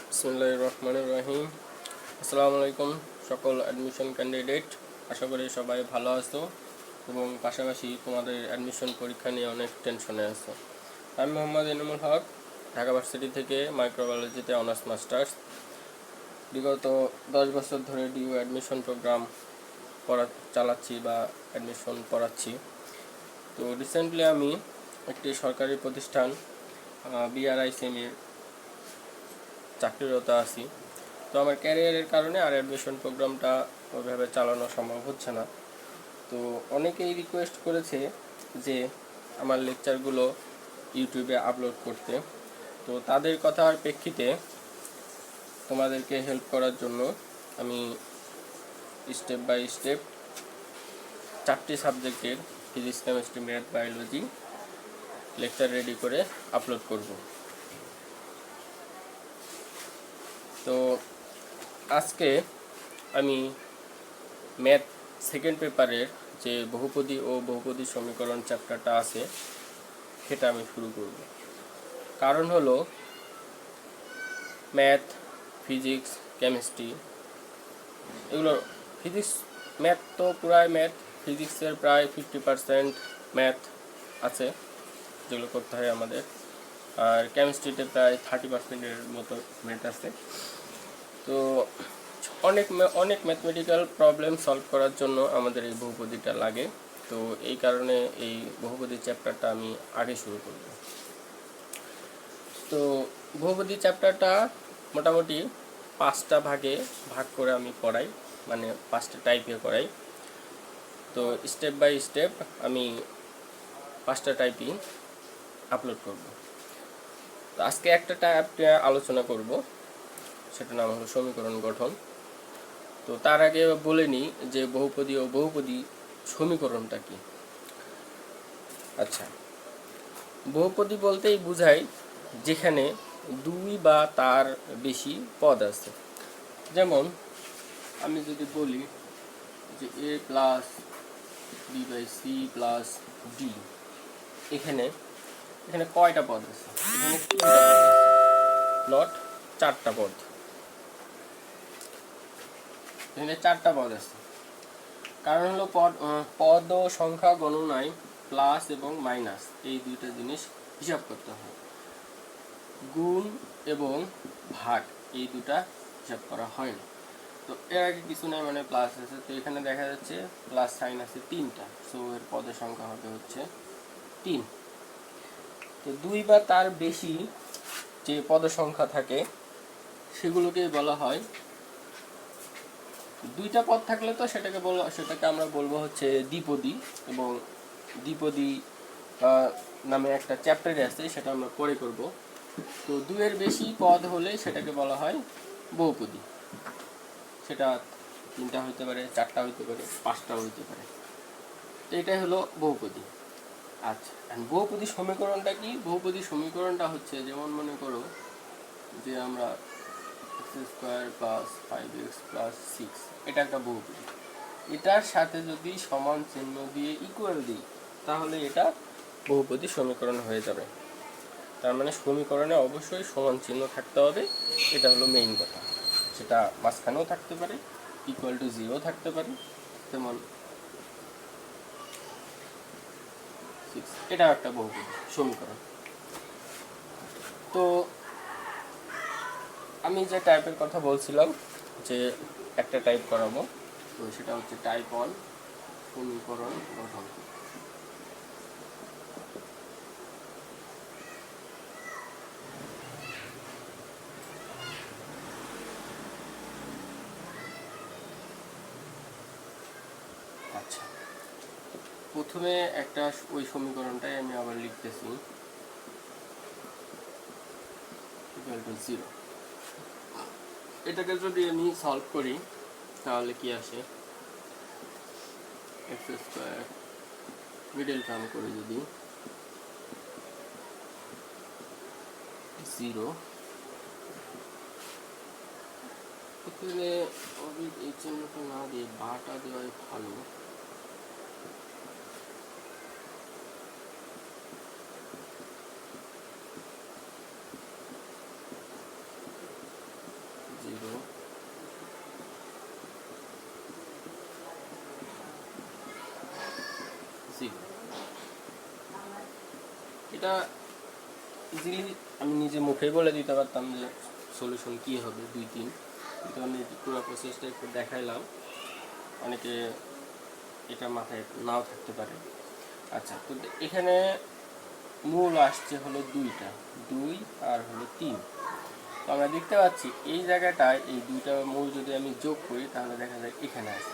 বিসমিল্লাহির রহমানির রহিম। আসসালামু আলাইকুম সকল অ্যাডমিশন ক্যান্ডিডেট, আশা করি সবাই ভালো আছো এবং পাশাপাশি তোমাদের অ্যাডমিশন পরীক্ষা নিয়ে অনেক টেনশনে আছো। আমি মোহাম্মদ এনামুল হক, ঢাকা ভার্সিটি থেকে মাইক্রোবায়োলজিতে অনার্স মাস্টার্স। বিগত 10 বছর ধরে ডিউ অ্যাডমিশন প্রোগ্রাম চালাচ্ছি বা অ্যাডমিশন পড়াচ্ছি। তো রিসেন্টলি আমি একটি সরকারি প্রতিষ্ঠান বিআরআইসিএমের চাকরিরত আছি। তো আমার ক্যারিয়ারের কারণে আর অ্যাডমিশন প্রোগ্রামটা ওইভাবে চালানো সম্ভব হচ্ছে না। তো অনেকেই রিকোয়েস্ট করেছে যে আমার লেকচারগুলো ইউটিউবে আপলোড করতে। তো তাদের কথার প্রেক্ষিতে তোমাদেরকে হেল্প করার জন্য আমি স্টেপ বাই স্টেপ 4টি সাবজেক্টের physics, chemistry, math, biology lecture ready করে আপলোড করব। তো আজকে আমি ম্যাথ সেকেন্ড পেপারের যে বহুপদী ও বহুপদী সমীকরণ চ্যাপ্টারটা আছে সেটা আমি শুরু করব। কারণ হলো ম্যাথ, ফিজিক্স, কেমিস্ট্রি এগুলো ম্যাথ তো পুরাই ম্যাথ, ফিজিক্সের প্রায় 50% ম্যাথ আছে যেগুলো করতে হয় আমাদের, আর কেমিস্ট্রিতে প্রায় 30%-এর মতো ম্যাথ আছে। তো অনেক ম্যাথমেটিক্যাল প্রবলেম সলভ করার জন্য আমাদের এই বহুপদীটা লাগে। তো এই কারণে এই বহুপদী চ্যাপ্টারটা আমি আগে শুরু করব। তো বহুপদী চ্যাপ্টারটা মোটামুটি 5টা ভাগে ভাগ করে আমি পড়াই, মানে 5টা টাইপে করাই। তো স্টেপ বাই স্টেপ আমি 5টা টাইপই আপলোড করব। তো আজকে একটা টাইপ আলোচনা করব, সেটার নাম হলো সমীকরণ গঠন। তো তার আগে বলে নিই যে বহুপদী ও বহুপদী সমীকরণটা কি। আচ্ছা, বহুপদী বলতেই বোঝায় যেখানে 2 বা তার বেশি পদ আছে। যেমন আমি যদি বলি যে a plus b by c plus d, এখানে কয়টা পদ আছে? এখানে 3টা পদ আছে, নট 4টা পদ। এখানে 4টা পদ আছে। কারণ হলো পদ ও সংখ্যা গণনায় প্লাস এবং মাইনাস এই দুইটা জিনিস হিসাব করতে হয়। গুণ এবং ভাগ এই দুটা হিসাব করা হয় না। তো এর আগে কিছু নাই, মানে প্লাস আছে, তো এখানে দেখা যাচ্ছে প্লাস সাইন আছে 3টা, সো এর পদের সংখ্যা হবে হচ্ছে 3। তো 2 বা তার বেশি যে পদের সংখ্যা থাকে সেগুলোকে বলা হয়, 2টা পদ থাকলে তো সেটাকে আমরা বলবো হচ্ছে দ্বিপদী, এবং দ্বিপদী নামে একটা চ্যাপ্টারে আছে, সেটা আমরা পরে করব। তো 2-এর বেশি পদ হলে সেটাকে বলা হয় বহুপদী। সেটা 3টা হইতে পারে, 4টা হইতে পারে, 5টাও হইতে পারে। তো এটাই হলো বহুপদী। আচ্ছা, বহুপদী সমীকরণটা কি? বহুপদী সমীকরণটা হচ্ছে, যেমন মনে করো যে আমরা x² + 5x + 6 এটা একটা বহুপদী। এটার সাথে যদি সমান চিহ্ন দিয়ে ইকুয়াল দিই তাহলে এটা বহুপদী সমীকরণ হয়ে যাবে। তার মানে সমীকরণে অবশ্যই সমান চিহ্ন থাকতে হবে, এটা হলো মেইন কথা। সেটা মাঝখানেও থাকতে পারে, ইকুয়াল টু 0 থাকতে পারে, যেমন 6, এটাও একটা বহুপদী সমীকরণ। তো আমি যে টাইপের কথা বলছিলাম যে একটা টাইপ করাবো, তো সেটা হচ্ছে টাইপ 1 সমীকরণ গঠন। আচ্ছা, প্রথমে একটা ওই সমীকরণটাই আমি আবার লিখতেছি, ইকুয়াল টু 0। এটাকে যদি আমি সলভ করি তাহলে কি আসে, x² মিডল টার্ম করে যদি 0, এখানে এই চিহ্নটা না দিয়ে বাটা দেওয়াই ভালো। 0 0। এটা ইজিলি আমি নিজে মুখেই বলে দিতে পারতাম যে সলিউশন কী হবে 2 3, কিন্তু আমি পুরো প্রসেসটা একটু দেখাইলাম, অনেকে এটা মাথায় নাও থাকতে পারে। আচ্ছা, তো এখানে মূল আসছে হলো 2টা, 2 আর হলো 3। তো আমরা দেখতে পাচ্ছি এই জায়গাটায় এই 2টা মূল যদি আমি যোগ করি তাহলে দেখা যায় এখানে আসে,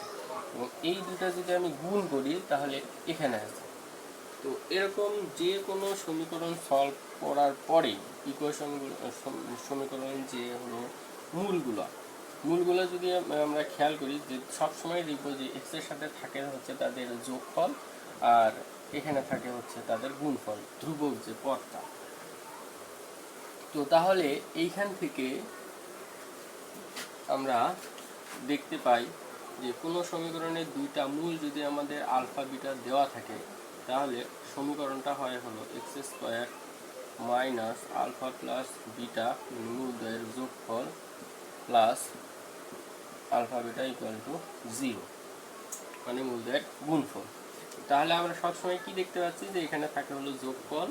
এবং এই 2টা যদি আমি গুণ করি তাহলে এখানে আসে। তো এরকম যে কোনো সমীকরণ সলভ করার পরে ইকুয়েশনগুলো, সমীকরণ যে হলো মূলগুলো যদি আমরা খেয়াল করি যে সবসময় দেখবো যে এক্সের সাথে থাকে হচ্ছে তাদের যোগফল, আর এখানে থাকে হচ্ছে তাদের গুণফল, ধ্রুবক যে পদটা। তো তাহলে এইখান থেকে আমরা দেখতে পাই যে কোনো সমীকরণের 2টা মূল যদি আমাদের আলফা বিটা দেওয়া থাকে তাহলে সমীকরণটা হয় হলো X square minus alpha plus beta মূলদ্বয়ের যোগফল plus alpha beta equal to 0, মানে মূলদ্বয়ের গুণফল। তাহলে আমরা সবসময় কি দেখতে পাচ্ছি যে এখানে থাকে হলো যোগফল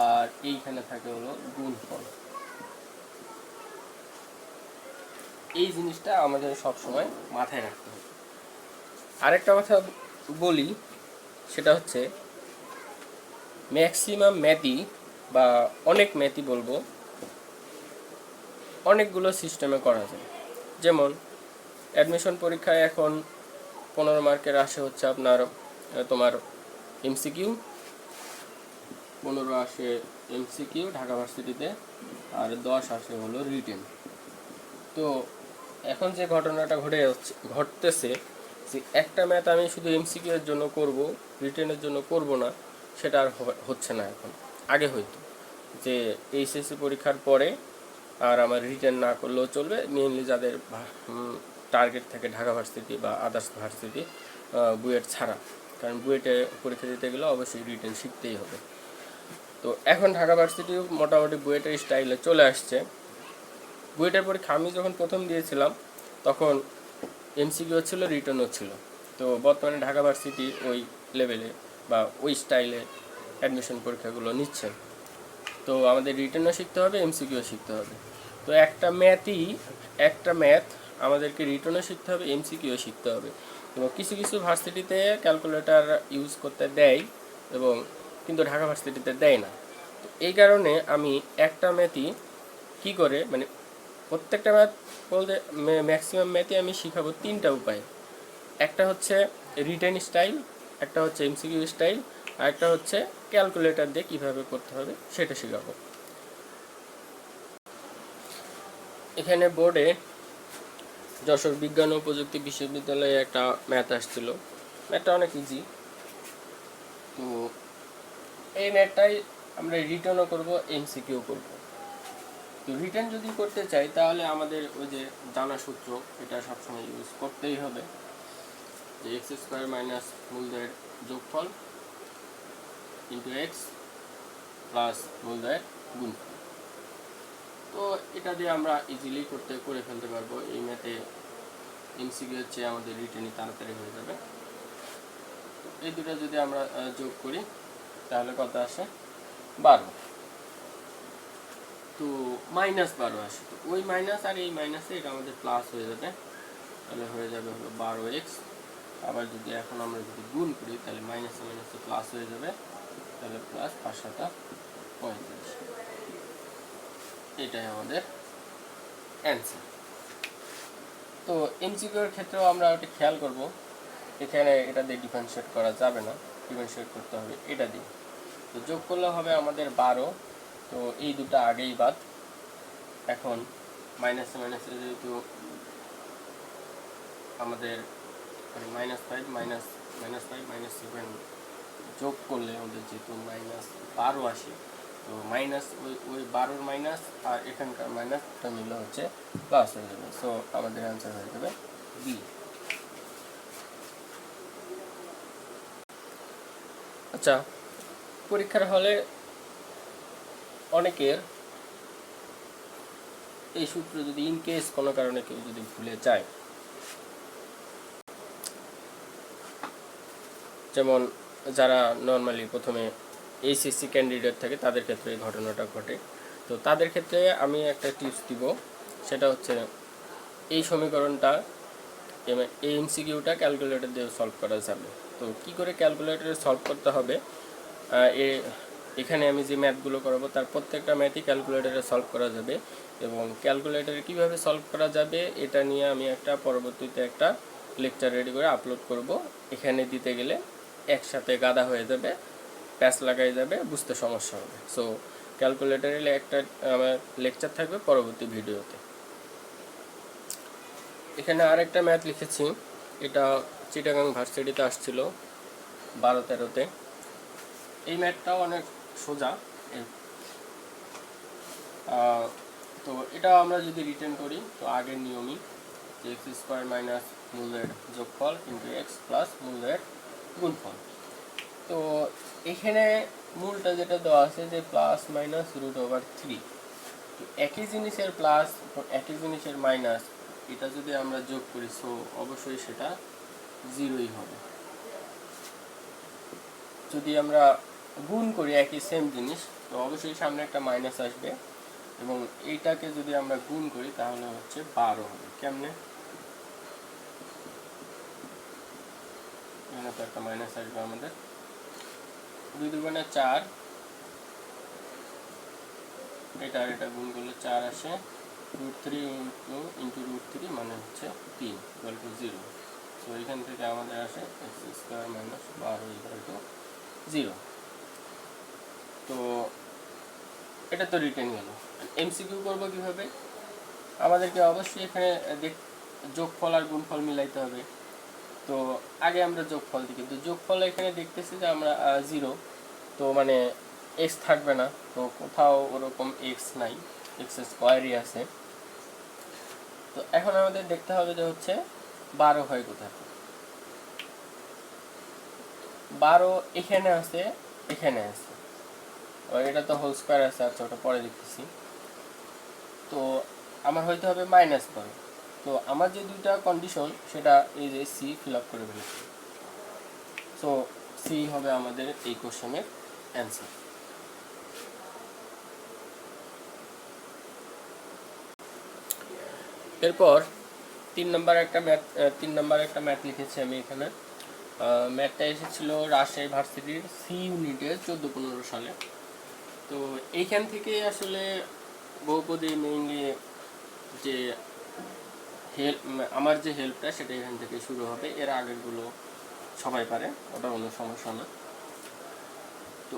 আর এইখানে থাকে হলো গুণফল। এই জিনিসটা আমাদের সবসময় মাথায় রাখতে হবে। আরেকটা কথা বলি, সেটা হচ্ছে ম্যাক্সিমাম ম্যাথই বা অনেক ম্যাথই বলবো অনেকগুলো সিস্টেমে করা যায়। যেমন অ্যাডমিশন পরীক্ষায় এখন 15 মার্কের আসে হচ্ছে আপনার তোমার এমসিকিউ, 15 আসে এমসিকিউ ঢাকা ভার্সিটিতে, আর 10 আসে হলো রিটেন। তো এখন যে ঘটনাটা ঘটতেছে যে একটা ম্যাথ আমি শুধু এমসিকিউ এর জন্য করব, রিটেনের জন্য করব না, সেটা আর হচ্ছে না এখন। আগে হয়তো যে এইচএসসি পরীক্ষার পরে আর আমার রিটেন না করলেও চলবে, মেইনলি যাদের টার্গেট থাকে ঢাকা ভার্সিটি বা আদার্স ভার্সিটি বুয়েট ছাড়া, কারণ বুয়েটে পরীক্ষা দিতে গেলে অবশ্যই রিটেন শিখতেই হবে। তো এখন ঢাকা ভার্সিটিও মোটামুটি বুয়েটের স্টাইলে চলে আসছে। বুয়েটের পরীক্ষা আমি যখন প্রথম দিয়েছিলাম তখন এমসিকিউ ছিল, রিটেনও ছিল। তো বর্তমানে ঢাকা ভার্সিটি ওই লেভেলে বা ওই স্টাইলে অ্যাডমিশন পরীক্ষাগুলো নিচ্ছে। তো আমাদের রিটেনও শিখতে হবে, এমসিকিউ শিখতে হবে। তো একটা ম্যাথ আমাদেরকে রিটেনও শিখতে হবে, এমসিকিউ শিখতে হবে। এবং কিছু কিছু ভার্সিটিতে ক্যালকুলেটর ইউজ করতে দেয়, এবং কিন্তু ঢাকা ভার্সিটিতে দেয় না। তো এই কারণে আমি একটা ম্যাথই কী করে, মানে প্রত্যেকটা ম্যাথ বলতে ম্যাক্সিমাম ম্যাথই আমি শিখাবো 3টা উপায়। একটা হচ্ছে রিটেন স্টাইল, একটা হচ্ছে এমসিকিউ স্টাইল, আর একটা হচ্ছে ক্যালকুলেটর দিয়ে কীভাবে করতে হবে সেটা শেখাবো। এখানে বোর্ডে যশোর বিজ্ঞান ও প্রযুক্তি বিশ্ববিদ্যালয়ে একটা ম্যাথ আসছিল, ম্যাথটা অনেক ইজি। তো এই ম্যাথটাই আমরা রিটার্নও করব, এমসিকিউ করব। তো রিটার্ন যদি করতে চাই তাহলে আমাদের ওই যে জানা সূত্র, এটা সবসময় ইউজ করতেই হবে, যে এক্স স্কোয়ার মাইনাস মূলদের যোগফল ইন্টু এক্স প্লাস মূলদের গুণফল। তো এটা দিয়ে আমরা ইজিলি করে ফেলতে পারবো। এই ম্যাথে এমসিকিউ হচ্ছে আমাদের রিটেনই তাড়াতাড়ি হয়ে যাবে। এই দুটো যদি আমরা যোগ করি তাহলে কত আসে? 12। তো -12 আসে। তো ওই মাইনাস আর এই মাইনাসে এটা আমাদের প্লাস হয়ে যাবে, তাহলে হয়ে যাবে হলো 12x। আবার যদি এখন আমরা যদি গুণ করি তাহলে মাইনাসে মাইনাসে প্লাস হয়ে যাবে, তাহলে প্লাস 5 7 35। এটাই আমাদের অ্যান্সার। তো এমসিকিউর ক্ষেত্রেও আমরা ওটা খেয়াল করব, এখানে এটা দিয়ে ডিফারেন্সিয়েট করা যাবে না, ডিফারেন্সিয়েট করতে হবে এটা দিয়ে। তো যোগ করলে হবে আমাদের 12। তো এই দুটো আগেই বাদ। এখন মাইনাসে মাইনাসে যেহেতু আমাদের মানে -5 -7 যোগ করলে আমাদের যেহেতু -12 আসে, তো মাইনাস ওই 12 মাইনাস আর এখানকার মাইনাসটা মিলে হচ্ছে প্লাস হয়ে যাবে। সো আমাদের অ্যান্সার হয়ে যাবে বি। আচ্ছা, পরীক্ষার হলে অনেকের এই সূত্র যদি ইন কেস কোনো কারণে কেউ যদি ভুলে যায়, যেমন যারা নর্মালি প্রথমে এইচএসসি ক্যান্ডিডেট থাকে তাদের ক্ষেত্রে এই ঘটনাটা ঘটে। তো তাদের ক্ষেত্রে আমি একটা টিপস দিব, সেটা হচ্ছে এই সমীকরণটা এই এমসিকিউটা ক্যালকুলেটর দিয়ে সলভ করা যাবে। তো কি করে ক্যালকুলেটরে সলভ করতে হবে, এখানে আমি যে ম্যাথগুলো করাবো তার প্রত্যেকটা ম্যাথই ক্যালকুলেটরে সলভ করা যাবে, এবং ক্যালকুলেটরে কীভাবে সলভ করা যাবে এটা নিয়ে আমি একটা পরবর্তীতে একটা লেকচার রেডি করে আপলোড করব। এখানে দিতে গেলে একসাথে গাদা হয়ে যাবে, প্যাচ লাগাই যাবে, বুঝতে সমস্যা হবে। সো ক্যালকুলেটরে একটা আমার লেকচার থাকবে পরবর্তী ভিডিওতে। এখানে আরেকটা ম্যাথ লিখেছি, এটা চিটাগাং ভার্সিটিতে আসছিল 12-13-তে। এই ম্যাথটাও অনেক সোজা। তো এটা আমরা যদি রিটার্ন করি তো আগের নিয়মই, যে এক্স স্কোয়ার মাইনাস মূলের যোগফল ইন্টু এক্স প্লাস মূলের গুণফল। তো এখানে মূলটা যেটা দেওয়া আছে যে প্লাস মাইনাস √/3। তো একই জিনিসের প্লাস একই জিনিসের মাইনাস, এটা যদি আমরা যোগ করি সো অবশ্যই সেটা 0ই হবে। যদি আমরা গুণ করি একই সেম জিনিস তো অবশ্যই সামনে একটা মাইনাস আসবে, এবং এইটাকে যদি আমরা গুণ করি তাহলে হচ্ছে 12 হবে। কেমনে? এখানে তো একটা মাইনাস আসবে আমাদের, 2 × 4, এটা আর এটা গুণ করলে 4 আসে, √3 ইন্টু √3 মানে হচ্ছে 3 = 0। তো এখান থেকে আমাদের আসে এক্স স্কোয়ার মাইনাস 12 = 0। তো এটা তো রিটেন গেল। এমসিকিউ করবো কিভাবে? আমাদেরকে অবশ্যই এখানে যোগফল আর গুণফল মিলাইতে হবে। তো আগে আমরা যোগফল দিই, কিন্তু যোগফল এখানে দেখতেছি যে আমরা 0, তো মানে এক্স থাকবে না, তো কোথাও ওরকম এক্স নাই, এক্স স্কোয়ারই আছে। তো এখন আমাদের দেখতে হবে যে হচ্ছে 12 হয় কোথায়। 12 এখানে আছে, এখানে আছে, এটা তো হোল স্কোয়ার আছে। আচ্ছা, ওটা পরে দেখতেছি। তো আমার হইতে হবে -12। তো আমার যে দুইটা কন্ডিশন সেটা এই যে সি ফিল আপ করে ফেলেছি। সো সি হবে আমাদের এই কোশ্চেনের অ্যান্সার। এরপর 3 নম্বর একটা ম্যাথ লিখেছি আমি এখানে। ম্যাথটা এসেছিল রাজশাহী ভার্সিটির সি ইউনিটে 14-15 সালে। তো এইখান থেকে আসলে বহুপদী মেইনলি যে আমার যে হেল্পটা সেটা এখান থেকে শুরু হবে। এর আগেরগুলো সবাই পারে, ওটা কোনো সমস্যা না। তো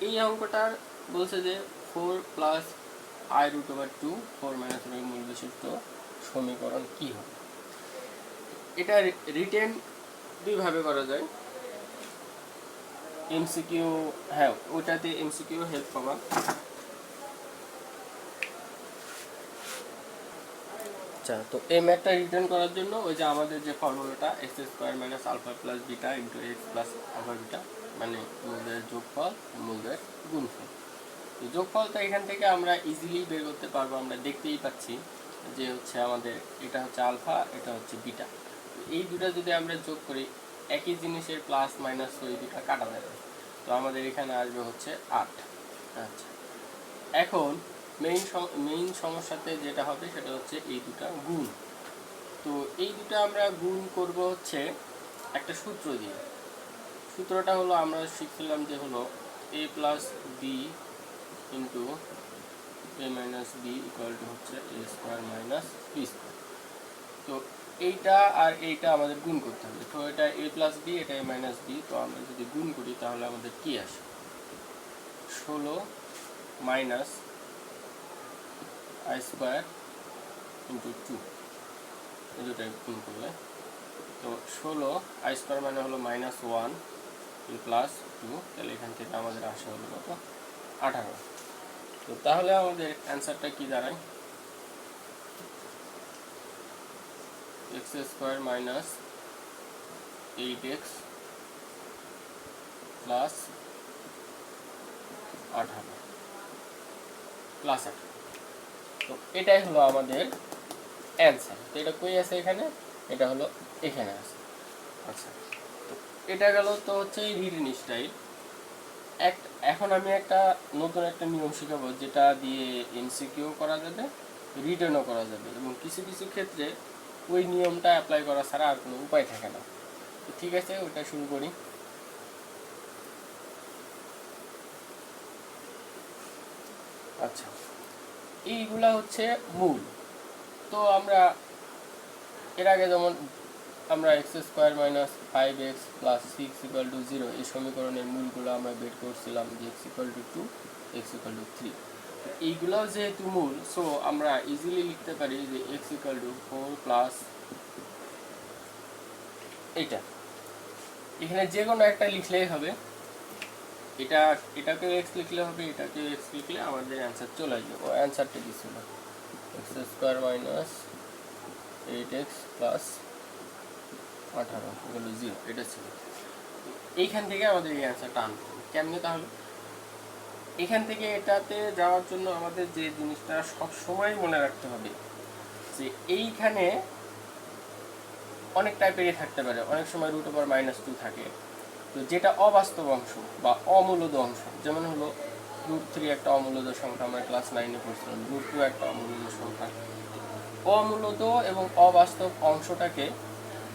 এই অঙ্কটার বলছে যে 4 + i√2 4 - এর মূল বিশিষ্ট সমীকরণ কি হবে। এটা রিটেন দুইভাবে করা যায়, এমসিকিউ, হ্যাঁ ওইটাতে এমসিকিউ হেল্প পাবা। আচ্ছা, তো এই ম্যাথটা রিটার্ন করার জন্য ওই যে আমাদের যে ফর্মুলাটা x² - α + β × x + α β, মানে মূলদের যোগফল মূলদের গুণফল। তো যোগফলটা এখান থেকে আমরা ইজিলি বের করতে পারবো। আমরা দেখতেই পাচ্ছি যে হচ্ছে আমাদের এটা হচ্ছে আলফা, এটা হচ্ছে বিটা। এই দুটা যদি আমরা যোগ করি, একই জিনিসের প্লাস মাইনাস ওই দুটা কাটা যাবে, তো আমাদের এখানে আসবে হচ্ছে 8। আচ্ছা, এখন মেইন সমস্যাতে যেটা হবে সেটা হচ্ছে এই দুটা গুণ। তো এই দুটো আমরা গুণ করব হচ্ছে একটা সূত্র দিয়ে। সূত্রটা হলো আমরা শিখছিলাম যে হলো a + b * a - b = হচ্ছে a² - b²। তো এইটা আর এইটা আমাদের গুণ করতে হবে। তো এটা a + b, এটা a - b। তো আমরা যদি গুণ করি তাহলে আমাদের কি আসে? 16 - i² * 2, এই দুটাই গুণ করলে তো 16 i² মানে হলো -1 + 2, তাহলে এখান থেকে আমাদের আসে হলো কত? 18। তো তাহলে আমাদের অ্যান্সারটা কি দাঁড়ায়? x² - 8x + 18 + 18। তো এটাই হলো আমাদের অ্যান্সার। তো এটা কই আছে? এখানে, এটা হলো এখানে আছে। আচ্ছা, তো এটা গেল তো হচ্ছে রিটেন স্টাইল। এখন আমি নতুন একটা নিয়ম শেখাবো, যেটা দিয়ে এমসিকিউ করা যাবে, রিটেনও করা যাবে, এবং কিছু কিছু ক্ষেত্রে ওই নিয়মটা অ্যাপ্লাই করা ছাড়া আর কোনো উপায় থাকে না। তো ঠিক আছে, ওটা শুরু করি। আচ্ছা, এইগুলা হচ্ছে মূল। তো আমরা এর আগে যেমন আমরা x square minus 5x plus 6 equal to 0 এই সমীকরণের মূলগুলো আমরা বের করছিলাম, যে x equal to 2, x equal to 3। এইগুলোও যেহেতু মূল, সো আমরা ইজিলি লিখতে পারি যে x ইকুয়াল টু 4 প্লাস এটা, এখানে যে কোনো একটা লিখলেই হবে। এটাকেও x লিখলে হবে, এটাকেও x লিখলে আমাদের অ্যান্সার চলে আসবে। ও অ্যান্সারটা কি ছিল? X square minus 8x plus 18 equal to 0, এটা ছিল। এইখান থেকে আমাদের এই অ্যান্সারটা আনতে হবে। কেমনে তাহলে? এখান থেকে এটাতে যাওয়ার জন্য আমাদের যে জিনিসটা সব সময় মনে রাখতে হবে, যে এইখানে অনেক টাইপেরই থাকতে পারে। অনেক সময় √2 থাকে, তো যেটা অবাস্তব অংশ বা অমূলদ অংশ, যেমন হলো √3 একটা অমূলদ সংখ্যা, আমরা ক্লাস 9-এ পড়ছিলাম। √2 একটা অমূলদ সংখ্যা। অমূলদ এবং অবাস্তব অংশটাকে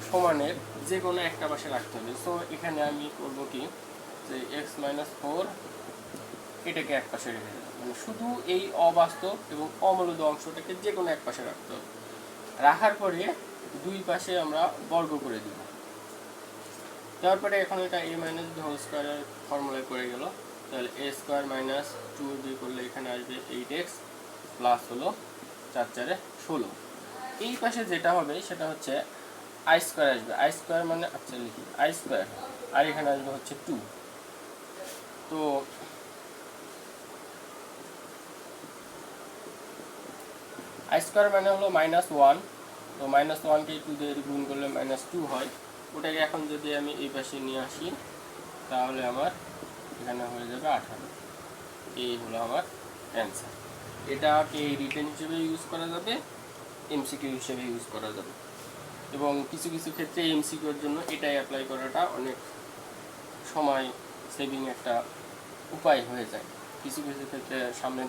সমানের যে কোনো একটা পাশে রাখতে হবে। সো এখানে আমি করব কি, যে x-4 এটাকে এক পাশে রেখে দেবো, মানে শুধু এই অবাস্তব এবং অমূলদ অংশটাকে যে কোনো এক পাশে রাখতে হবে। রাখার পরে দুই পাশে আমরা বর্গ করে দিব। তারপরে এখন এটা a মাইনাস বি হোল স্কোয়ারের ফর্মুলায় পড়ে গেল। তাহলে a স্কোয়ার মাইনাস 2b করলে এখানে আসবে 8x প্লাস হলো 4×4 16। এই পাশে যেটা হবে সেটা হচ্ছে আই স্কোয়ার আসবে। আই স্কোয়ার মানে, আচ্ছা লিখি আই স্কোয়ার, আর এখানে আসবে হচ্ছে 2। তো আই স্কোয়ার মানে হলো -1। তো -1কে 2 দিয়ে গুণ করলে -2 হয়। ওটাকে এখন যদি আমি এই পাশে নিয়ে আসি, তাহলে আমার এখানে হয়ে যাবে 18। এই হলো আমার অ্যান্সার। এটাকে রিটেন হিসেবে ইউজ করা যাবে, এমসিকিউ হিসেবে ইউজ করা যাবে, এবং কিছু কিছু ক্ষেত্রে এমসিকিউর জন্য এটাই অ্যাপ্লাই করাটা অনেক সময় সেভিং একটা উপায় হয়ে যায়। কিছু কিছু ক্ষেত্রে সামনে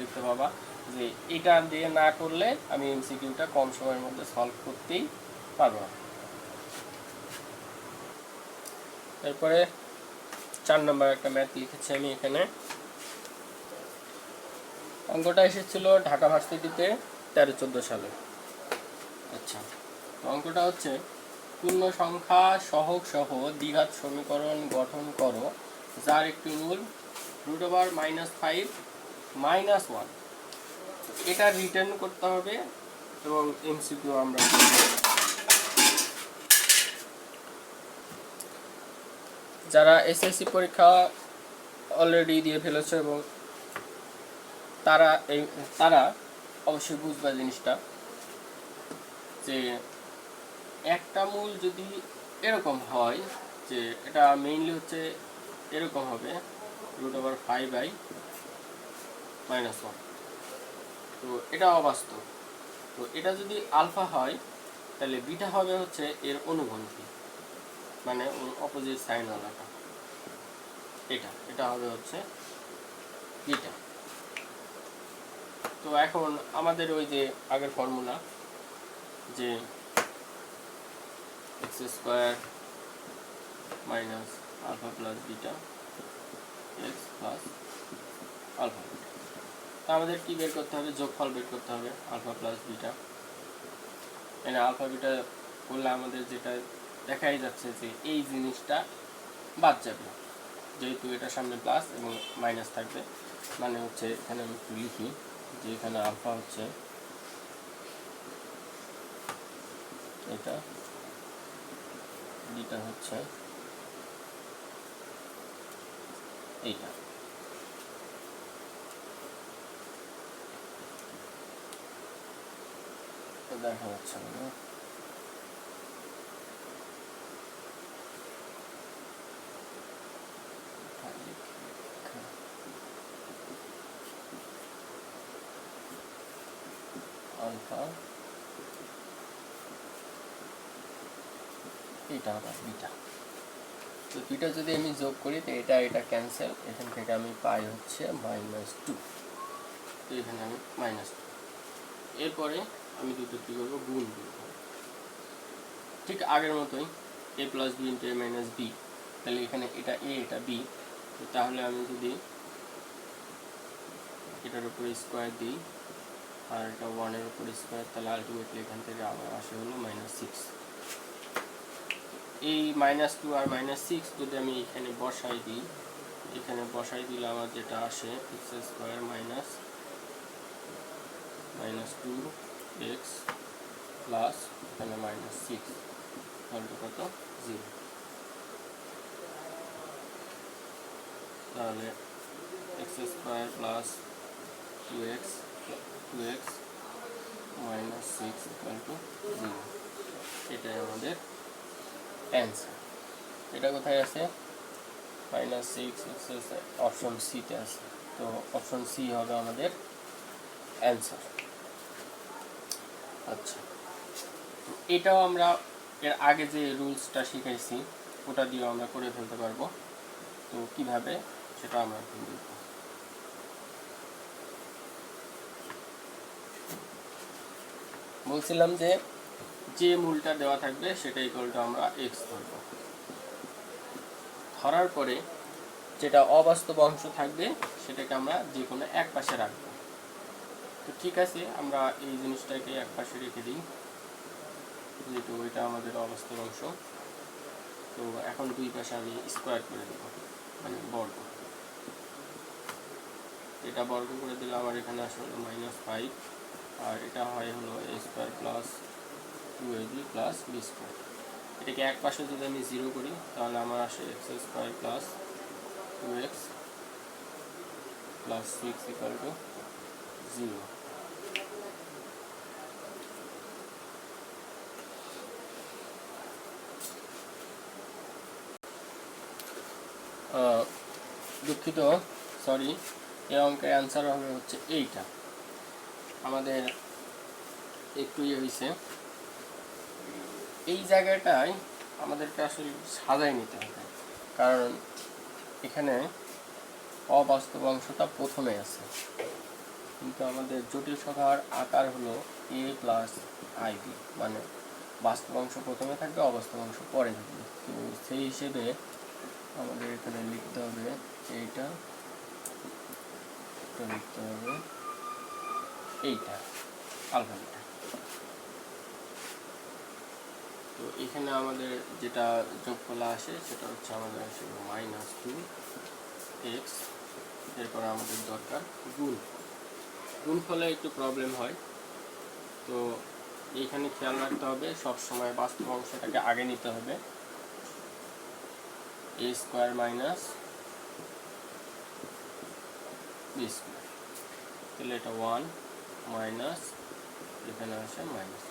দেখতে পাবা যে এটা দিয়ে না করলে আমি এমসিকিউটা কম সময়ের মধ্যে সলভ করতেই পারবো না। এরপরে 4 নম্বর একটা ম্যাথ লিখেছি আমি এখানে। অঙ্কটা এসেছিল ঢাকা ভার্সিটিতে 13-14 সালে। আচ্ছা, অঙ্কটা হচ্ছে পূর্ণ সংখ্যা সহগ সহ দ্বিঘাত সমীকরণ গঠন করো যার একটি মূল √5 -1। এটা রিটার্ন করতে হবে এবং এমসিকিউ আমরা যারা এসএসসি পরীক্ষা অলরেডি দিয়ে ফেলেছে এবং তারা অবশ্যই বুঝবে জিনিসটা, যে একটা মূল যদি এরকম হয়, যে এটা মেইনলি হচ্ছে এরকম হবে √5 -1। তো এটা অবাস্তব। তো এটা যদি আলফা হয়, তাহলে বিটা হবে হচ্ছে এর অনুবন্ধী, মানে অপোজিট সাইনওয়ালাটা। এটা হবে হচ্ছে বিটা। তো এখন আমাদের ওই যে আগের ফর্মুলা, যে x² minus alpha plus beta x plus alpha. তো আমাদের কি বের করতে হবে? যোগফল বের করতে হবে আলফা প্লাস বিটা। মানে আলফা বিটা করলে আমাদের যেটা দেখাই যাচ্ছে যে এই জিনিসটা বাদ যাবে, যেহেতু এটার সামনে প্লাস এবং মাইনাস থাকবে। মানে হচ্ছে এখানে আমি একটু লিখি যে এখানে আলফা হচ্ছে এটা, বিটা হচ্ছে এইটা। দেখা যাচ্ছে না। আলফা, এটা আবার বিটা। তো দুইটা যদি আমি যোগ করি তো এটা ক্যান্সেল, এখান থেকে আমি পাই হচ্ছে -2, তো এখানে আমি -2। এরপরে আমি দুটো কী করবো, গুণ করবো ঠিক আগের মতোই, a plus b into a minus b. তাহলে এখানে এটা a এটা b, তাহলে আমি যদি এটার উপরে স্কোয়ার দিই আর এটা 1 এর উপরে স্কোয়ার, তাহলে আলটিমেটলি এখান থেকে আবার আসে হলো -6। এই -2 আর -6 যদি আমি এখানে বসাই দিই, এখানে বসাই দিলে আমার যেটা আসে x স্কোয়ার -2x প্লাস এখানে -6 কত 0। তাহলে x square plus 2x minus 6 equal to 0। এটাই আমাদের অ্যান্সার। এটা কোথায় আছে, -6 অপশন সিতে আছে, তো অপশন সি হবে আমাদের অ্যান্সার। আচ্ছা, তো এটাও আমরা এর আগে যে রুলসটা শিখাইছি ওটা দিয়েও আমরা করে ফেলতে পারবো। তো কিভাবে সেটা আমরা এখন দেখব। বলছিলাম যে যে মূলটা দেওয়া থাকবে সেটা ইকুয়ালটা আমরা এক্স ধরব। ধরার পরে যেটা অবাস্তব অংশ থাকবে সেটাকে আমরা যে কোনো এক পাশে রাখবো। তো ঠিক আছে, আমরা এই জিনিসটাকে এক পাশে রেখে দিই, যেহেতু এটা আমাদের অবাস্তব অংশ। তো এখন দুই পাশে আমি স্কোয়ার করে দেব, মানে বর্গ। এটা বর্গ করে দিলে আমার এখানে আসলে -5, আর এটা হয় হলো a square plus 2ab plus b square. এটাকে এক পাশে যদি আমি 0 করি তাহলে আমার আসে x square plus 2x plus 6 equal to 0। দুঃখিত, সরি, এই অঙ্কের অ্যান্সার হবে হচ্ছে এইটা। আমাদের একটু হয়েছে, এই জায়গাটায় আমাদেরকে আসলে সাজাই নিতে হবে, কারণ এখানে অবাস্তব অংশটা প্রথমে আছে, কিন্তু আমাদের জটিল সংখ্যার আকার হলো a প্লাস ib, মানে বাস্তব অংশ প্রথমে থাকবে, অবাস্তব অংশ পরে থাকবে। তো সেই হিসেবে আমাদের এখানে লিখতে হবে এইটা, লিখতে হবে এইটা আলফা বিটা। তো এখানে আমাদের যেটা যোগফল আসে সেটা হচ্ছে আমাদের আসে -2x। এরপরে আমাদের দরকার গুণফলে একটু প্রবলেম হয়, তো এইখানে খেয়াল রাখতে হবে সব সময় বাস্তব অংশটাকে আগে নিতে হবে। a square minus b square, তাহলে এটা 1 মাইনাস এখানে আসে -5,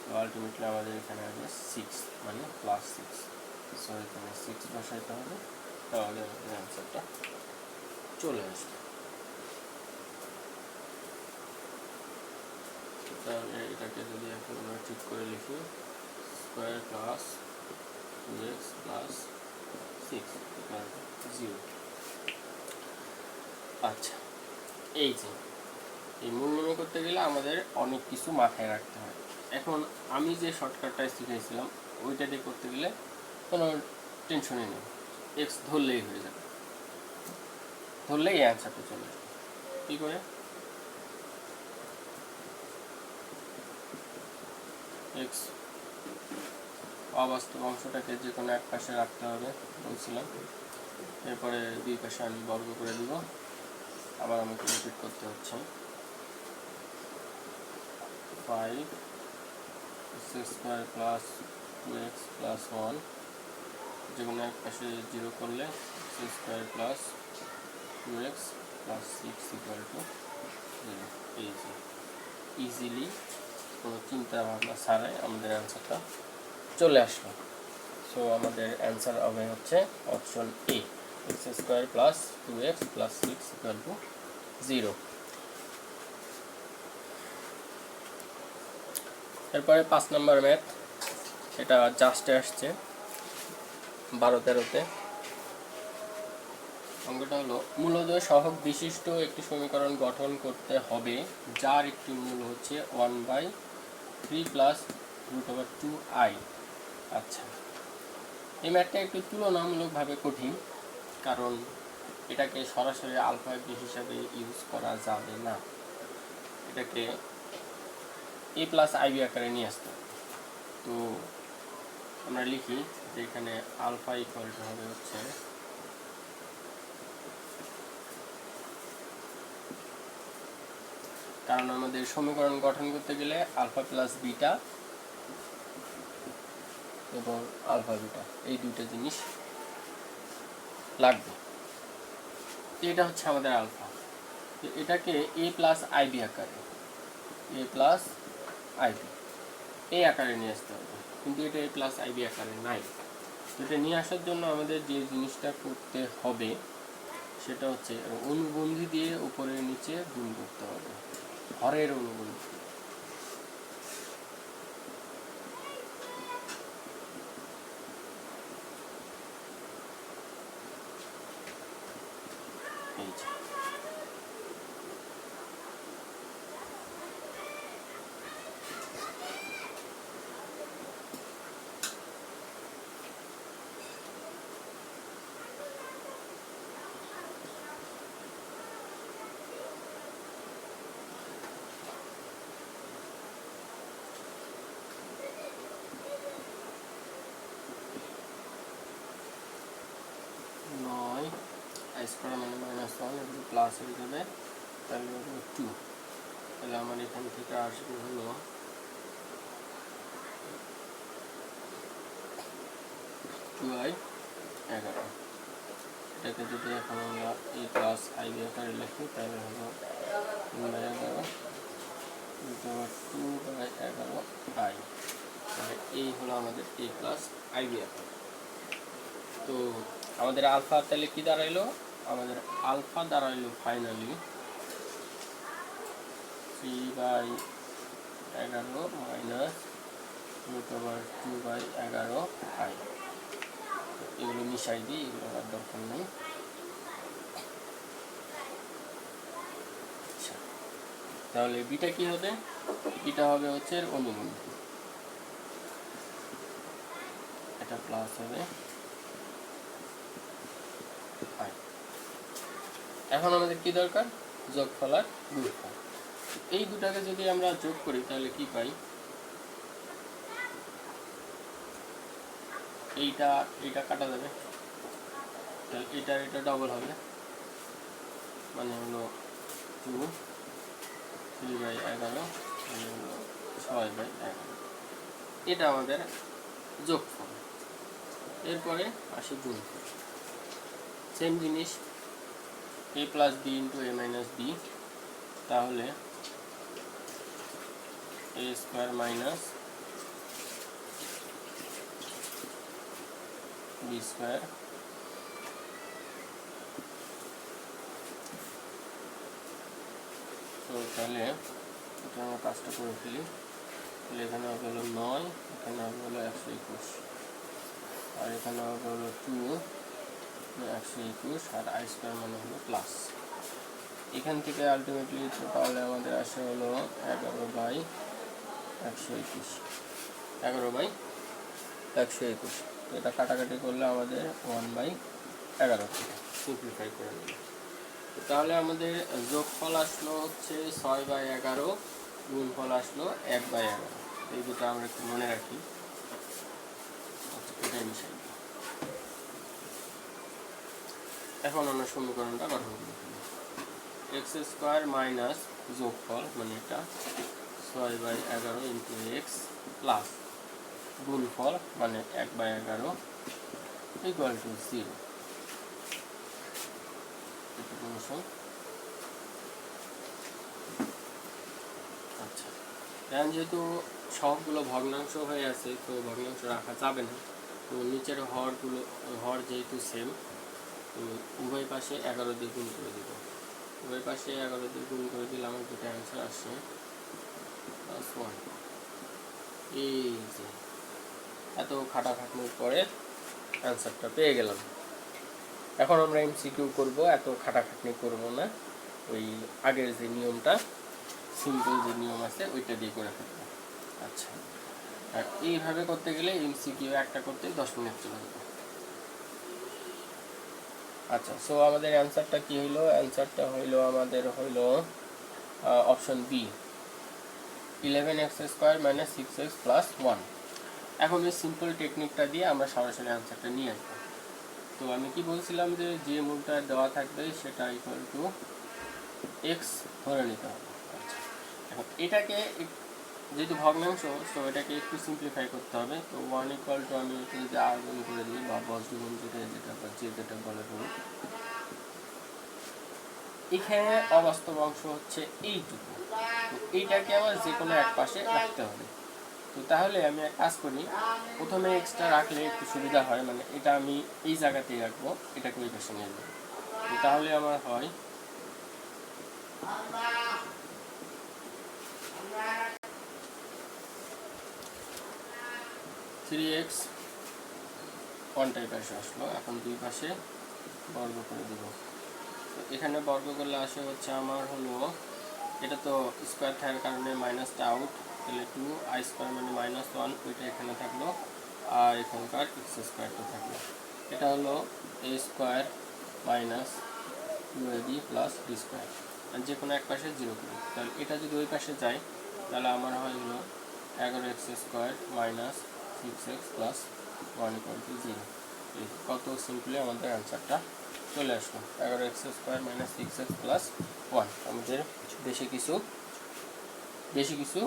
তো আলটিমেটলি আমাদের এখানে আসবে 6, মানে +6। সো এখানে 6 বসাইতে হবে, তাহলে আমাদের অ্যান্সারটা চলে আসবে। তাহলে এটাকে যদি এখন আমরা ঠিক করে লিখি, square plus 2x plus 6 equal to 0। আচ্ছা, এই যে এই মূল নির্ণয় করতে গেলে আমাদের অনেক কিছু মাথায় রাখতে হয়। এখন আমি যে শর্টকাটটা শিখেছিলাম ওইটা দিয়ে করতে গেলে কোনো টেনশনই নেই, এক্স ধরলেই হয়ে যাবে, ধরলেই অ্যান্সারটা চলে যাবে। কী করে, এক্স অবাস্তব অংশটাকে যে কোনো এক পাশে রাখতে হবে বলছিলাম, এরপরে দুই পাশে আমি বর্গ করে দিব, আবার আমাকে রিপিট করতে হচ্ছে 5x square plus 2x plus 1, যে কোনো এক পাশে 0 করলে x square plus 2x plus 6 equal to 0। এই যে ইজিলি কোনো চিন্তা ভাবনা ছাড়াই আমাদের অ্যান্সারটা চলে আসলো। সো আমাদের অ্যান্সার হবে হচ্ছে option A, x square plus 2x plus 6 equal to 0। এরপরে 5 নম্বর ম্যাথ, এটা জাস্টে আসছে 12-13-তে। অঙ্কটা হলো মূলদয় সহগ বিশিষ্ট একটি সমীকরণ গঠন করতে হবে যার একটি মূল হচ্ছে 1/3 + √2i। আচ্ছা, এই ম্যাথটা একটু তুলনামূলকভাবে কঠিন, কারণ এটাকে সরাসরি আলফা বি হিসাবে ইউজ করা যাবে না, এটাকে a + ib আকারে নিয়ে আসতে হবে। তো আমরা লিখি যে এখানে আলফা ইকুয়াল টু হবে হচ্ছে কারণ আমাদের সমীকরণ গঠন করতে গেলে আলফা প্লাস বিটা এবং আলফা বিটা এই দুইটা জিনিস লাগবে। এটা হচ্ছে আমাদের আলফা, তো এটাকে a + ib আকারে a + ib এই আকারে নিয়ে আসতে হবে, কিন্তু এটা a + ib আকারে নাই। এটা নিয়ে আসার জন্য আমাদের যে জিনিসটা করতে হবে সেটা হচ্ছে অনুবন্ধী দিয়ে উপরে নিচে গুণ করতে হবে, হরের অনুবন্ধী। এই যে স্কোয়ার মানে -1 এগুলো প্লাস হয়ে যাবে, তাহলে 2। তাহলে আমার এখান থেকে আসবে হলো 2i11। এটাকে যদি এখন আমরা a + ib আকারে লিখি তাহলে হলো 3/11 2/11i। তাহলে এই হলো আমাদের a + ib আকারে। তো আমাদের আলফা তাহলে কি দাঁড়াইলো? আমাদের আলফা দাঁড়াইলো ফাইনালি 3/11 - √2/11i। এগুলো মিশাই দিই, এগুলো আর দরকার নেই। আচ্ছা, তাহলে বিটা কি হবে? বিটা হবে হচ্ছে অনুবন্ধী, এটা প্লাস হবে i। এখন আমাদের কি দরকার? যোগফল আর গুণফল। এই দুটাকে যদি আমরা যোগ করি তাহলে কি পাই? এইটা কাটা যাবে, তাহলে এটা ডবল হবে, মানে হলো 2 3/11 মানে হলো 6/11। এটা আমাদের যোগফল। এরপরে আসি গুণফল। সেম জিনিস a + b × a - b, তাহলে a² - b²। তো তাহলে এটা আমরা কাজটা করে ফেলি। তাহলে এখানে হবে হলো 9, এখানে হবে হলো 121, আর এখানে হবে হলো 2 121, আর i² মানে হলো প্লাস। এখান থেকে আলটিমেটলি তাহলে আমাদের আসে হলো 11/121, 11/121। এটা কাটাকাটি করলে আমাদের 1/11 সিম্পলিফাই করে নেব। তাহলে আমাদের যোগফল আসলো হচ্ছে 6/11, গুণফল আসলো 1/11। এই দুটো আমরা একটু মনে রাখি। এটাই মিশাই দিই। এখন আমরা সমীকরণটা গঠন করে ফেলি। x² - যোগফল মানে এটা 6/11 × x প্লাস গুণফল মানে 1/11 = 0। আচ্ছা, এখন যেহেতু সবগুলো ভগ্নাংশ হয়ে আছে, তো ভগ্নাংশ রাখা যাবে না, তো নিচের হর যেহেতু সেম, তো উভয় পাশে 11 দিয়ে গুণ করে দেব। উভয় পাশে 11 দিয়ে গুণ করে দিলে আমার যেটা অ্যান্সার আসছে +1। এই যে এত খাটাখাটনির পরে অ্যান্সারটা পেয়ে গেলাম। এখন আমরা এমসিকিউ করব, এত খাটাখাটনি করব না, ওই আগের যে নিয়মটা সিম্পল যে নিয়ম আছে ওইটা দিয়ে করে ফেলবো। আচ্ছা, আর এইভাবে করতে গেলে এমসিকিউ একটা করতে 10 মিনিট চলে যাবে। আচ্ছা, সো আমাদের অ্যান্সারটা কি হইলো? অ্যান্সারটা হইলো আমাদের হইলো অপশন বি, 11x² - 6x + 1। এখন এই সিম্পল টেকনিকটা দিয়ে আমরা সরাসরি অ্যান্সারটা নিয়ে আসবো। তো আমি কি বলছিলাম যে যে মূলটা দেওয়া থাকবে সেটা ইকুয়াল টু এক্স ধরে নিতে হবে। আচ্ছা, এখন এটাকে যেহেতু ভগ্নাংশ, তো এটাকে একটু সিম্পলিফাই করতে হবে। তো 1 ইকুয়াল টু আমি যদি আর গুণ করে দিই বা বজ্রগুণ যেটা বা যে যেটা বলে বলুন, এখানে অবাস্তব অংশ হচ্ছে এইটুকু, তো এইটাকে আমার যে কোনো এক পাশে রাখতে হবে। তো তাহলে আমি এক কাজ করি, প্রথমে এক্সট্রা রাখলে একটু সুবিধা হয়, মানে এটা আমি এই জায়গাতেই রাখবো, এটাকে ওই পাশে নিয়ে যাবো। তো তাহলে আমার হয় 3x 1টাই পাশে আসলো। এখন দুই পাশে বর্গ করে দেব। তো এখানে বর্গ করলে আসে হচ্ছে আমার হলো, এটা তো স্কোয়ার থাকার কারণে মাইনাসটা আউট, তাহলে 2i² মানে -1, ওইটা এখানে থাকলো, আর এখানকার x² থাকলো। এটা হলো a² - 2ab + b², আর যে কোনো এক পাশে 0 করি, তাহলে এটা যদি ওই পাশে যায় তাহলে আমার হয় হলো 11x² - 6x + 1 = 0। কত সিম্পলি আমাদের অ্যান্সারটা চলে আসলো, 11x² - 6x + 1। আমাদের বেশি কিছু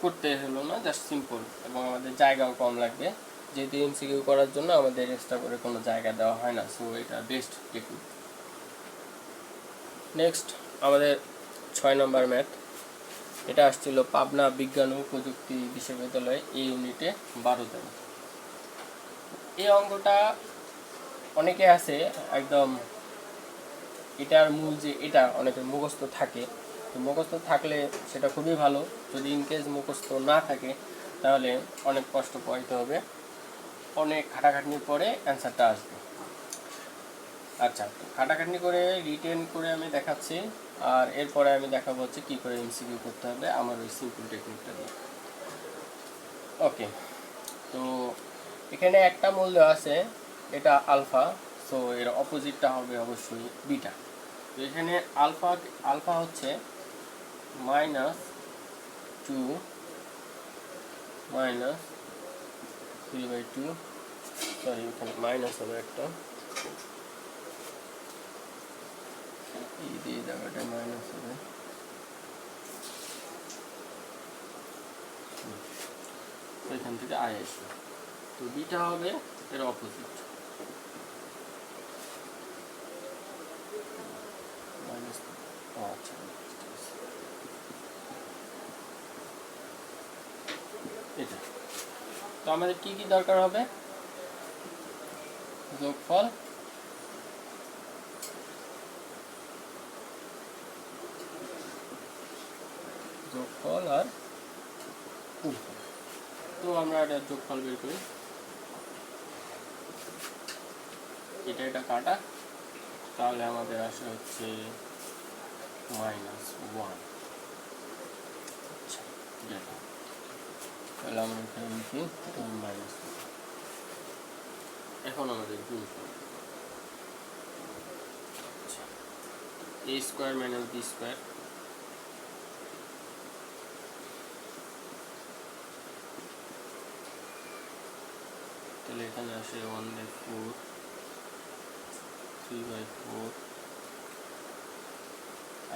করতে হলো না, জাস্ট সিম্পল, এবং আমাদের জায়গাও কম লাগবে, যেহেতু এমসিকিউ করার জন্য আমাদের এক্সট্রা করে কোনো জায়গা দেওয়া হয় না। সো এটা বেস্ট টেকনিক। নেক্সট আমাদের 6 নম্বর ম্যাথ। এটা আসছিল পাবনা বিজ্ঞান ও প্রযুক্তি বিশ্ববিদ্যালয় এই ইউনিটে 12তম। এই অঙ্কটা অনেকে আছে একদম, এটার মূল যে এটা অনেকের মুখস্থ থাকে, তো মুখস্থ থাকলে সেটা খুবই ভালো। যদি ইনকেস মুখস্থ না থাকে তাহলে অনেক কষ্ট পাইতে হবে, অনেক খাটাখাটনির পরে অ্যান্সারটা আসবে। আচ্ছা, খাটাখাটনি করে রিটেন করে আমি দেখাচ্ছি, আর এরপরে আমি দেখাবো হচ্ছে কী করে এমসিকিউ করতে হবে আমার ওই সিম্পল টেকনিকটা দিয়ে। ওকে, তো এখানে একটা মূল্য আছে, এটা আলফা, সো এর অপোজিটটা হবে অবশ্যই বিটা। তো এখানে আলফা হচ্ছে -2 -3/2, সরি এখানে মাইনাস হবে একটা, এই দিয়ে জায়গাটা মাইনাস হবে, তো এখান থেকে আয় আসবে। তো বিটা হবে এর অপোজিট, মাইনাস। আচ্ছা, এটা। তো আমাদের কি কি দরকার হবে? যোগফল, আর গুণফল। তো আমরা এটা যোগফল বের করি, এটা কাটা, তাহলে আমাদের আসে হচ্ছে -1। আচ্ছা, তাহলে আমরা এখানে লিখি -1। এখন আমাদের গুণফল, a² - b², তাহলে এখানে আসে 1/4, 3/4,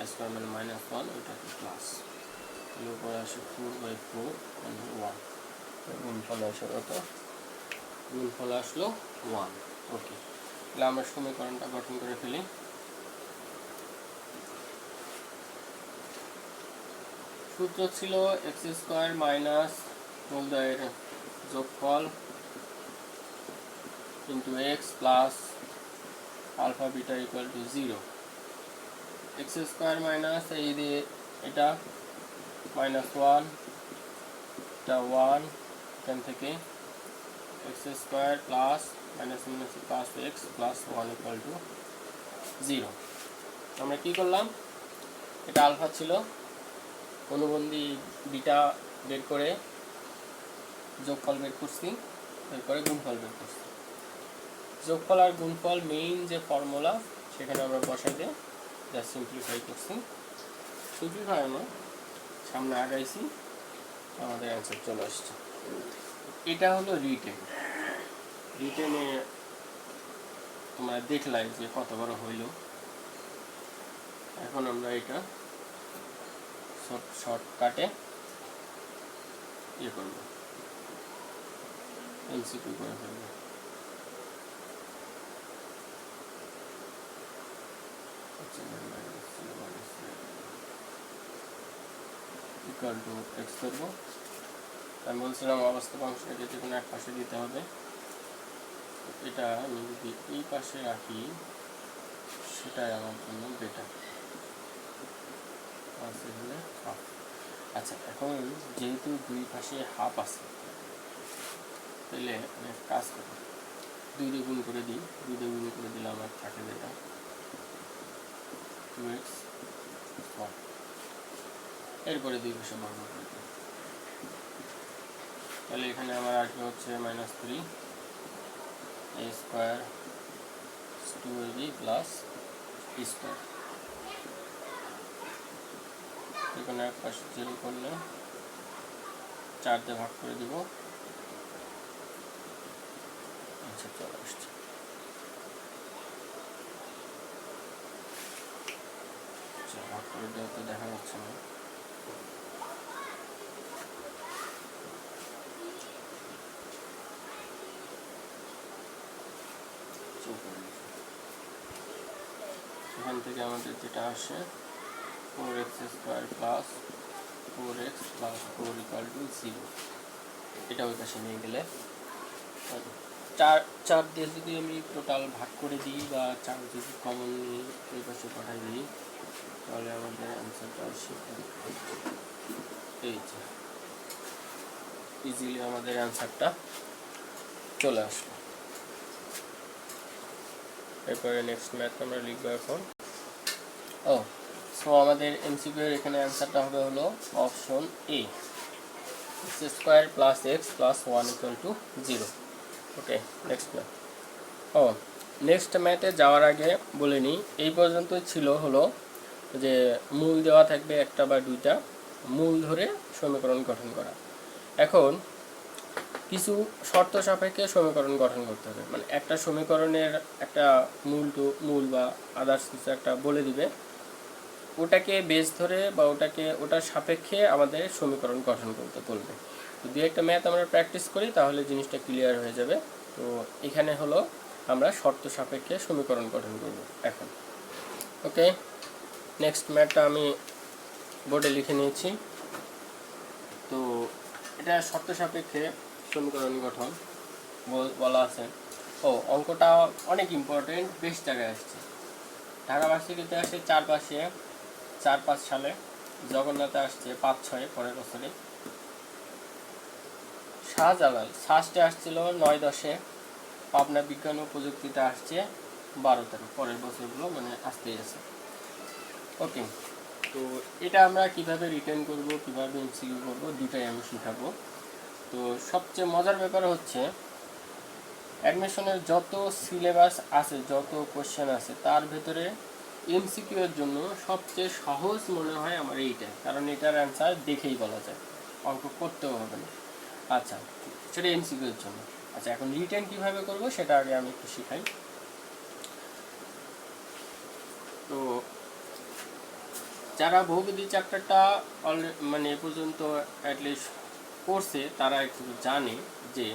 i² মানে -1, ওইটাকে প্লাস, তাহলে উপরে আসে 4/4 and 1। গুণফল আসে কত? গুণফল আসলো 1। ওকে, তাহলে আমরা সমীকরণটা গঠন করে ফেলি। সূত্র ছিল x² মাইনাস মূলদয়ের যোগফল into x plus alpha beta equal to 0। x² minus এই দিয়ে এটা -1, এটা 1, এখান থেকে x square plus minus minus plus x plus one equal to 0। আমরা কী করলাম, এটা আলফা ছিল, অনুবন্ধী বিটা বের করে যোগফল বের করছি, এরপরে গুণফল বের করছি। যোগফল আর গুণফল মেইন যে ফর্মুলা সেখানে আমরা বসাই দিয়ে জাস্ট সিম্পলিফাই করছি। সিম্পলিফাই আমরা সামনে আগাইছি, আমাদের অ্যান্সার চলে আসছে। এটা হলো রিটেন। রিটেনে তোমরা দেখলাই যে কত বড় হইল। এখন আমরা এটা শর্টকাটে ইয়ে করবো, এমসিকিউ করে ফেলবো। ইকুয়াল টু এক্স করবো। আমি বলছিলাম অবাস্তব অংশটাকে যে কোনো এক পাশে দিতে হবে। এটা আমি যদি এই পাশে রাখি সেটাই আমার জন্য বেটার। হলে হাফ। আচ্ছা, এখন যেহেতু দুই পাশে হাফ আছে, তাহলে আমি কাজ করব, 2 দিয়ে গুণ করে দিই। 2 দিয়ে গুণ করে দিলে আমার থাকে যেটা 2x, এরপরে 2 পাশে বর্গ করে দিই। তাহলে এখানে আমার আসবে হচ্ছে -3 a square 2ab plus b square. এখানে এক পাশে 0 করলে 4 দিয়ে ভাগ করে দিব। আচ্ছা, চলে আসছে। ভাগ করে দেওয়া তো দেখা যাচ্ছে না। এখান থেকে আমাদের যেটা আসে 4x square plus 4x plus 4 equal to 0। এটা ওই পাশে নিয়ে গেলে 4 দিয়ে যদি আমি টোটাল ভাগ করে দিই বা 4 যদি কমন নিয়ে ওই পাশে পাঠাই দিই, তাহলে আমাদের অ্যান্সারটা আসে এই যে ইজিলি আমাদের অ্যান্সারটা চলে আসলো। এরপরে নেক্সট ম্যাথ আমরা লিখবো এখন। সো আমাদের এমসিকিউ এর এখানে অ্যান্সারটা হবে হলো option A, X square plus x plus 1 equal to 0। Okay, next math. Next ম্যাথে যাওয়ার আগে বলে নিই, এই পর্যন্তই ছিল হলো যে মূল দেওয়া থাকবে একটা বা দুইটা, মূল ধরে সমীকরণ গঠন করা। এখন কিছু শর্ত সাপেক্ষে সমীকরণ গঠন করতে হবে, মানে একটা সমীকরণের একটা মূল বা আদার্স কিছু একটা বলে দিবে, ওটাকে বেস ধরে বা ওটার সাপেক্ষে আমাদের সমীকরণ গঠন করতে বলবে। তো দু একটা ম্যাথ আমরা প্র্যাকটিস করি তাহলে জিনিসটা ক্লিয়ার হয়ে যাবে। তো এখানে হলো আমরা শর্ত সাপেক্ষে সমীকরণ গঠন করব এখন। ওকে, নেক্সট ম্যাথটা আমি বোর্ডে লিখে নিয়েছি। তো এটা শর্ত সাপেক্ষে সমীকরণ গঠন বলা আছে। অঙ্কটা অনেক ইম্পর্টেন্ট, বেশ জায়গায় আসছে। ঢাকাবাসীর ইতিহাসে 4-5 সালে, জগন্নাথে আসছে 5-6 পরের বছরে, শাহজালাল ফার্স্টে আসছিল 9-10, পাবনা বিজ্ঞান ও প্রযুক্তিতে আসছে 12-13, পরের বছরগুলো মানে আসতেই আছে। ওকে, তো এটা আমরা কিভাবে রিটার্ন করব, কিভাবে এমসিকিউ করব, দুটাই আমি শেখাবো। তো সবচেয়ে মজার ব্যাপার হচ্ছে অ্যাডমিশনের যত সিলেবাস আছে, যত কোশ্চেন আছে, তার ভেতরে এমসিকিউ এর জন্য সবচেয়ে সহজ মনে হয় আমার এইটা, কারণ এটার অ্যান্সার দেখেই বলা যায়, অঙ্ক করতেও হবে না। আচ্ছা, সেটা এমসিকিউ এর জন্য। আচ্ছা, এখন রিটেন কিভাবে করব সেটা আগে আমি একটু শেখাই। তো যারা বহুপদী চ্যাপ্টারটা অলরেডি মানে এ পর্যন্ত অ্যাটলিস্ট করছে, তারা একটু জানে যে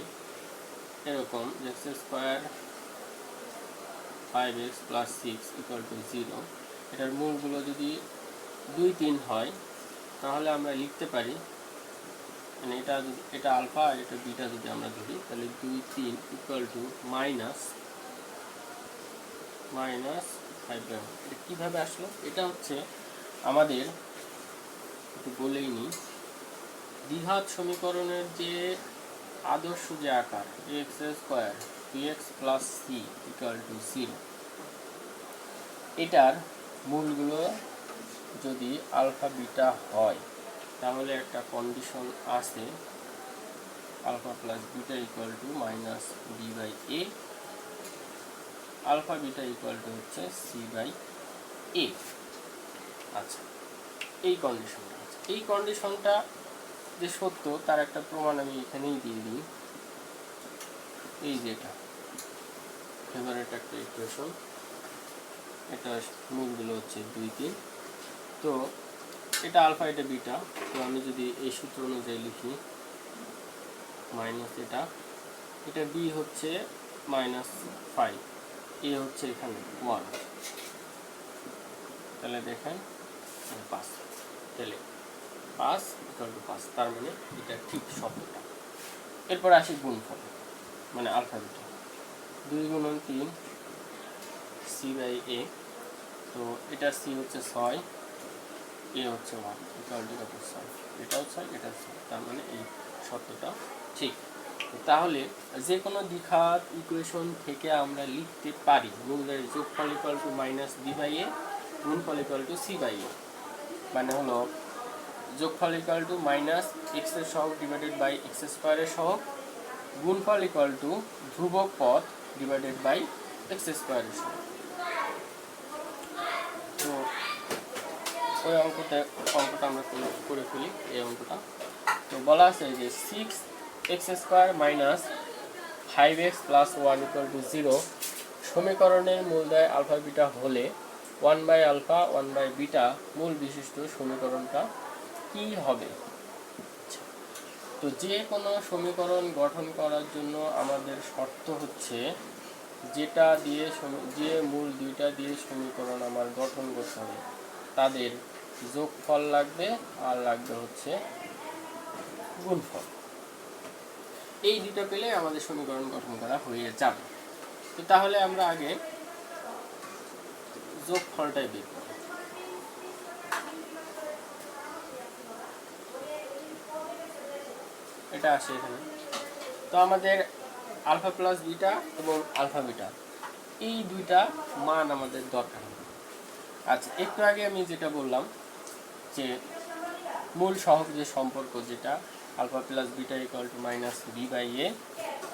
এরকম x square 5x plus 6 equal to 0, এটার মূলগুলো যদি 2-3 হয় তাহলে আমরা লিখতে পারি, মানে এটা আলফা আর এটা বিটা যদি আমরা ধরি, তাহলে 2-3 ইকুয়াল টু মাইনাস 5/1। এটা কীভাবে আসলো? এটা হচ্ছে আমাদের একটু বলেই নিই, দ্বিঘাত সমীকরণের যে আদর্শ যে আকার x square bx plus c equal to 0, এটার মূলগুলো যদি আলফা বিটা হয় তাহলে একটা কন্ডিশন আছে alpha plus beta equal to minus B by A, alpha beta equal to হচ্ছে সি বাই এ। আচ্ছা, এই কন্ডিশনটা আছে, এই কন্ডিশনটা যে সত্য তার একটা প্রমাণ আমি এখানেই দিয়ে দিই। এই যেটা ফেভারিট একটা ইকুয়েশন, এটা মূলগুলো হচ্ছে 2, 3। তো এটা আলফা, এটা বিটা। তো আমি যদি এই সূত্র অনুযায়ী লিখি মাইনাস এটা বি হচ্ছে -5, এ হচ্ছে এখানে 1, তাহলে দেখেন 5, তাহলে 5 ইকুয়াল টু 5, তার মানে এটা ঠিক শব্দটা। এরপর আসি গুণফল, মানে আলফা বিটা 2 গুণন 3 সি বাই এ। তো এটা সি হচ্ছে 6, এ হচ্ছে 1 ইকুয়াল টু কত 6, এটাও 6, এটাও 6, তার মানে এই শব্দটা ঠিক। তাহলে যে কোনো দ্বিঘাত ইকুয়েশন থেকে আমরা লিখতে পারি মূলের যোগফল equal to minus B by A, গুণফল equal to C by A. মানে হলো যোগফল ইকুয়াল টু মাইনাস এক্স এর সহগ ডিভাইডেড বাই এক্স স্কোয়ারের সহগ, গুণফল ইকুয়াল টু ধ্রুবক পদ ডিভাইডেড বাই এক্স স্কোয়ারের সহগ। তো ওই অঙ্কটা আমরা করে ফেলি, এই অঙ্কটা। তো বলা আছে যে 6x square minus 5x plus 1 equal to 0 সমীকরণের মূলদয় আলফা বিটা হলে 1 বাই আলফা 1 বাই বিটা মূল বিশিষ্ট সমীকরণটা কি হবে? তো যে কোনো সমীকরণ গঠন করার জন্য আমাদের শর্ত হচ্ছে যেটা দিয়ে যে মূল দুইটা দিয়ে সমীকরণ আমার গঠন করতে হবে তাদের যোগফল লাগবে আর লাগবে হচ্ছে গুণফল। এই দুটো পেলে আমাদের সমীকরণ গঠন করা হয়ে যাবে। তো তাহলে আমরা আগে যোগফলটাই বের করি। এটা আসে এখানে। তো আমাদের আলফা প্লাস বিটা এবং আলফা বিটা এই দুইটা মান আমাদের দরকার। আচ্ছা, একটু আগে আমি যেটা বললাম যে মূল সহগ যে সম্পর্ক, যেটা alpha plus beta equal to minus B by A,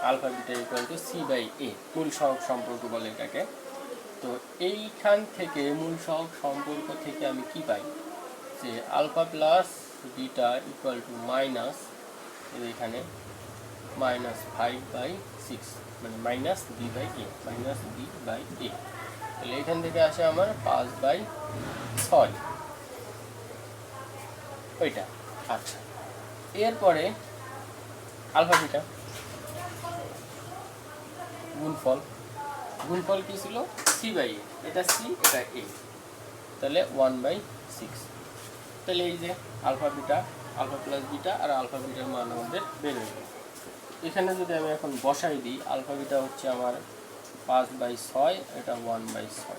alpha beta equal to C by A, মূল সহগ সম্পর্ক বলে এটাকে। তো এইখান থেকে মূল সহগ সম্পর্ক থেকে আমি কি পাই যে alpha plus beta equal to minus এখানে -5/6, মানে minus B by A, minus B by A. তাহলে এখান থেকে আসে আমার 5/6 ওইটা। আচ্ছা, এরপরে আলফা বিটা গুণফল কি ছিল? সি বাই এ, এটা সি এটা এ, তাহলে 1/6। তাহলে এই যে আলফা প্লাস বিটা আর আলফা বিটার মান আমাদের বের হয়ে গেল। এখানে যদি আমি এখন বসাই দিই, আলফা বিটা হচ্ছে আমার 5/6, এটা 1/6,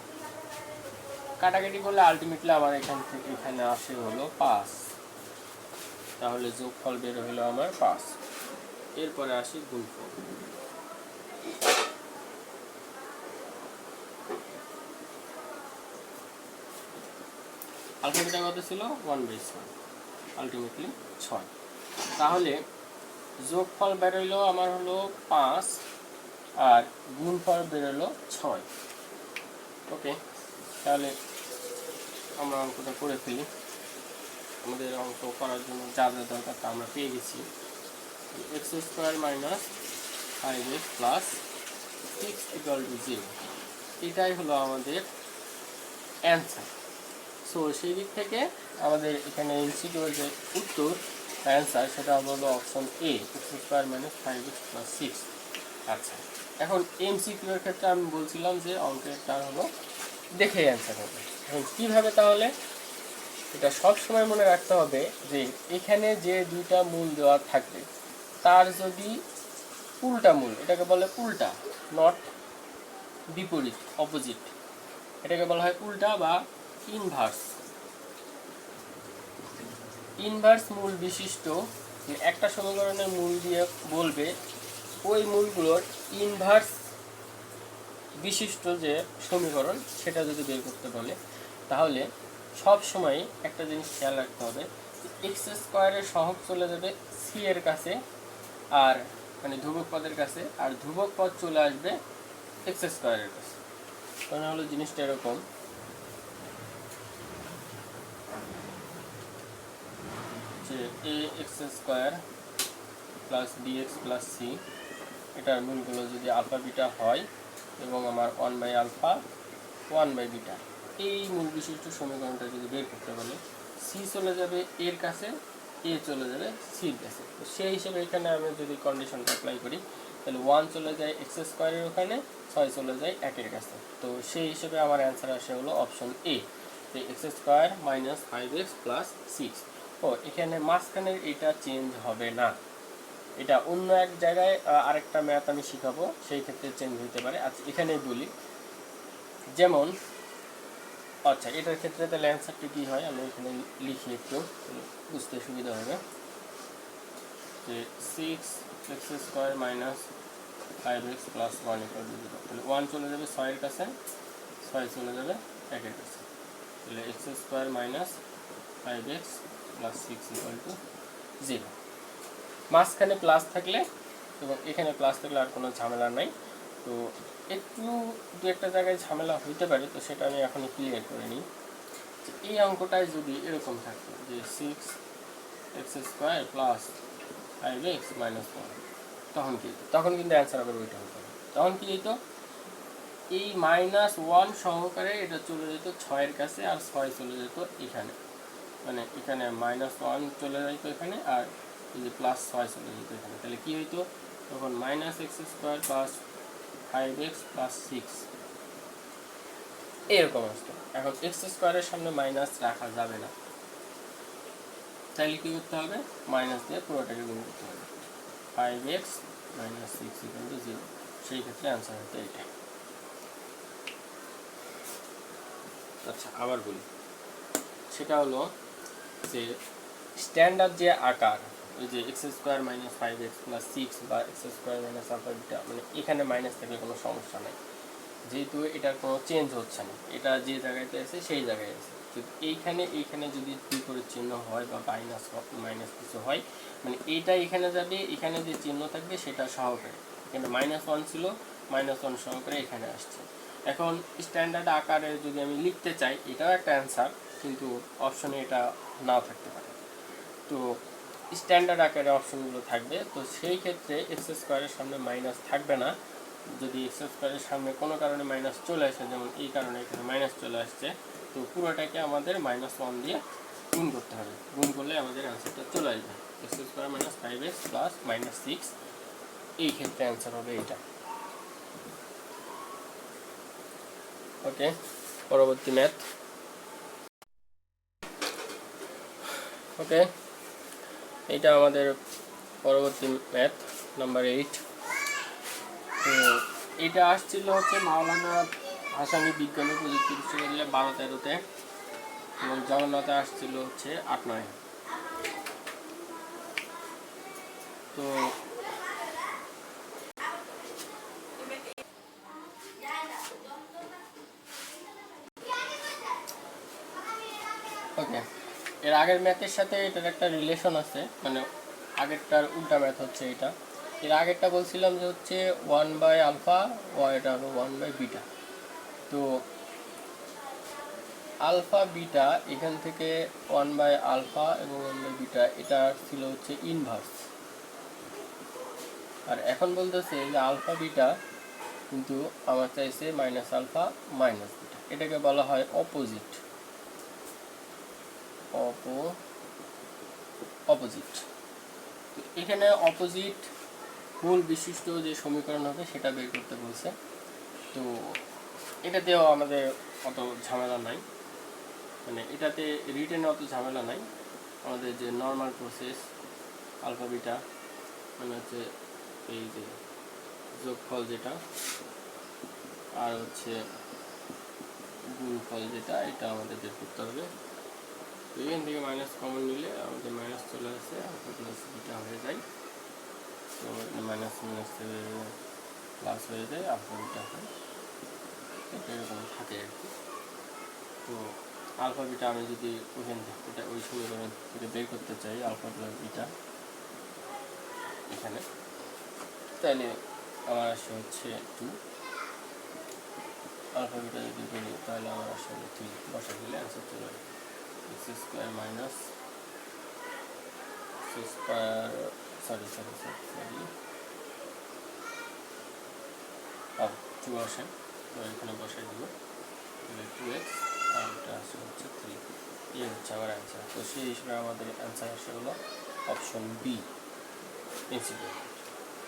কাটাকাটি করলে আলটিমেটলি আমার এখান থেকে এখানে আসে হলো 5, তাহলে যোগফল বের হলো আমার 5। এরপরে আসি গুণফল। আলফা বিটা কত ছিল? 1/6, আলটিমেটলি 6। তাহলে যোগফল বেরোলো আমার হলো 5 আর গুণফল বেরোলো 6। ওকে, তাহলে আমরা অঙ্কটা করে ফেলি। আমাদের অঙ্ক করার জন্য যা যা দরকার তা আমরা পেয়ে গেছি। X square minus 5x plus 6 equal to 0, এটাই হলো আমাদের অ্যান্সার। সো সেই দিক থেকে আমাদের এখানে এমসিকিউর যে উত্তর অ্যান্সার সেটা হলো option A, X square minus 5x plus 6। আচ্ছা, এখন এমসিকিউর ক্ষেত্রে আমি বলছিলাম যে অঙ্কেরটা হলো দেখে অ্যান্সার হবে। এখন কীভাবে? তাহলে এটা সব সময় মনে রাখতে হবে যে এখানে যে দুইটা মূল দেওয়া থাকবে তার যদি উল্টা মূল, এটাকে বলে উল্টা, নট বিপরীত, অপোজিট, এটাকে বলা হয় উল্টা বা ইনভার্স মূল বিশিষ্ট একটা সমীকরণের মূল দিয়ে বলবে ওই মূলগুলোর ইনভার্স বিশিষ্ট যে সমীকরণ সেটা যদি বের করতে বলে, তাহলে সব সময় একটা জিনিস খেয়াল রাখতে হবে, এক্স স্কোয়ারের সহগ চলে যাবে সি এর কাছে, আর মানে ধ্রুবক পদের কাছে, আর ধ্রুবক পদ চলে আসবে এক্স স্কোয়ারের কাছে। তাহলে হলো জিনিসটা এরকম যে A X square plus B X plus C, এটার মূলগুলো যদি আলফা বিটা হয় এবং আমার 1/α 1/β, এই মূল বিশিষ্ট সমীকরণটা যদি বের করতে বলে, সি চলে যাবে এর কাছে, এ চলে যাবে সির কাছে। তো সেই হিসেবে এখানে আমি যদি কন্ডিশনটা অ্যাপ্লাই করি, তাহলে 1 চলে যায় এক্স স্কোয়ারের ওখানে, 6 চলে যায় 1-এর কাছে। তো সেই হিসেবে আমার অ্যান্সার আসে হলো অপশন এ, যে x square minus 5x plus 6। ও এখানে মাঝখানের এটা চেঞ্জ হবে না, এটা অন্য এক জায়গায় আরেকটা ম্যাথ আমি শিখাবো, সেই ক্ষেত্রে চেঞ্জ হতে পারে। আচ্ছা এখানেই বলি, যেমন আচ্ছা এটার ক্ষেত্রে তাহলে অ্যান্সারটি কী হয় আমি এখানে লিখি, একটু বুঝতে সুবিধা হবে, যে 6x square minus 5x plus 1 = 0। তাহলে 1 চলে যাবে 6-এর কাছে, 6 চলে যাবে 1-এর কাছে, তাহলে x square minus 5x plus 6 = 0। মাঝখানে প্লাস থাকলে এবং এখানে প্লাস থাকলে আর কোনো ঝামেলা নাই। তো একটু দু একটা জায়গায় ঝামেলা হইতে পারে, তো সেটা আমি এখনই ক্লিয়ার করে নিই। এই অঙ্কটায় যদি এরকম থাকতো যে 6x square plus 5x minus 1, তখন কি হতো? তখন কিন্তু অ্যান্সার আবার ওইটা হতো। তখন কি হতো, এই -1 সহকারে এটা চলে যেত 6-এর কাছে, আর 6 চলে যেত এখানে, মানে এখানে -1 চলে যেত এখানে, আর এই যে +6 চলে যেত এখানে। তাহলে কি হইতো তখন, -x square plus 5x plus 6 এরকম আসতো। এখন এক্স স্কোয়ারের সামনে মাইনাস রাখা যাবে না, তাইলে কি করতে হবে, মাইনাস দিয়ে পুরোটাকে গুণ করতে হবে, 5x মাইনাস 6 = 0। সেই ক্ষেত্রে অ্যান্সার হতো এটা। আচ্ছা আবার বলি, সেটা হলো যে স্ট্যান্ডার্ড যে আকার, ওই যে x square minus 5x plus 6 বা x square minus alpha beta, মানে এখানে মাইনাস থাকলে কোনো সমস্যা নেই, যেহেতু এটার কোনো চেঞ্জ হচ্ছে না, এটা যে জায়গাতে আছে সেই জায়গায় আছে। যদি এইখানে যদি বিপরীত চিহ্ন হয় বা মাইনাস কিছু হয়, মানে এইটা এখানে যাবে, এখানে যে চিহ্ন থাকবে সেটা সহকারে, এখানে -1 ছিল, -1 সহকারে এখানে আসছে। এখন স্ট্যান্ডার্ড আকারে যদি আমি লিখতে চাই, এটাও একটা অ্যান্সার, কিন্তু অপশনে এটা নাও থাকতে পারে। তো স্ট্যান্ডার্ড আকারে অপশনগুলো থাকবে, তো সেই ক্ষেত্রে এক্স স্কোয়ারের সামনে মাইনাস থাকবে না। যদি এক্স স্কোয়ারের সামনে কোনো কারণে মাইনাস চলে আসে, যেমন এই কারণে এখানে মাইনাস চলে আসছে, তো পুরোটাকে আমাদের -1 দিয়ে গুণ করতে হবে। গুণ করলে আমাদের অ্যান্সারটা চলে আসবে, x square minus 5x plus -6। এই ক্ষেত্রে অ্যান্সার হবে এইটা। ওকে, পরবর্তী ম্যাথ। ওকে, এইটা আমাদের পরবর্তী ম্যাথ নাম্বার 8। তো এটা আসছিল হচ্ছে মাওলানা ভাসানী বিজ্ঞান ও প্রযুক্তি বিশ্ববিদ্যালয়ে 12-13-তে, এবং জগন্নাথে আসছিল হচ্ছে 8-9। তো ওকে, এর আগের ম্যাথের সাথে এটার একটা রিলেশন আছে, মানে আগেরটার উল্টা ম্যাথ হচ্ছে এটা। এর আগেরটা বলছিলাম যে হচ্ছে 1/α, এটা হলো 1/β। তো আলফা বিটা এখান থেকে 1/α এবং 1/β এটা ছিল হচ্ছে ইনভার্স, আর এখন বলতেছে যে আলফা বিটা কিন্তু আমার চাইছে -α -β, এটাকে বলা হয় অপোজিট। অপোজিট, তো এখানে অপোজিট মূল বিশিষ্ট যে সমীকরণ হবে সেটা বের করতে বলছে। তো এটাতেও আমাদের অত ঝামেলা নাই, মানে এটাতে রিটেনে অত ঝামেলা নাই। আমাদের যে নর্মাল প্রসেস, আলফা বিটা মানে হচ্ছে এই যে যোগফল যেটা, আর হচ্ছে গুণফল যেটা, এটা আমাদের বের করতে হবে। তো এখান থেকে মাইনাস কমন নিলে আমাদের মাইনাস চলে আসে, আলফা প্লাস বিটা হয়ে যায়। তো মাইনাস মাইনাস প্লাস হয়ে যায়, আলফা বিটা হয়, এটা এরকম থাকে আর কি। তো আলফা বিটা আমি যদি ওইখান থেকে এটা ওই সমীকরণ থেকে বের করতে চাই আলফা প্লাস বিটা এখানে, তাহলে আমার আসে হচ্ছে 2। আলফা বিটা যদি করি তাহলে আমার আসলে 3 বসা দিলে অ্যান্সার চলে আসবে x square minus x square sorry 2 আসে, তো এখানে বসাই দেবো, তাহলে 2x আর এটা আসে হচ্ছে 3, এই হচ্ছে আমার অ্যান্সার। তো সেই হিসেবে আমাদের অ্যান্সার আসে হলো অপশন বি, এমসিকিউ।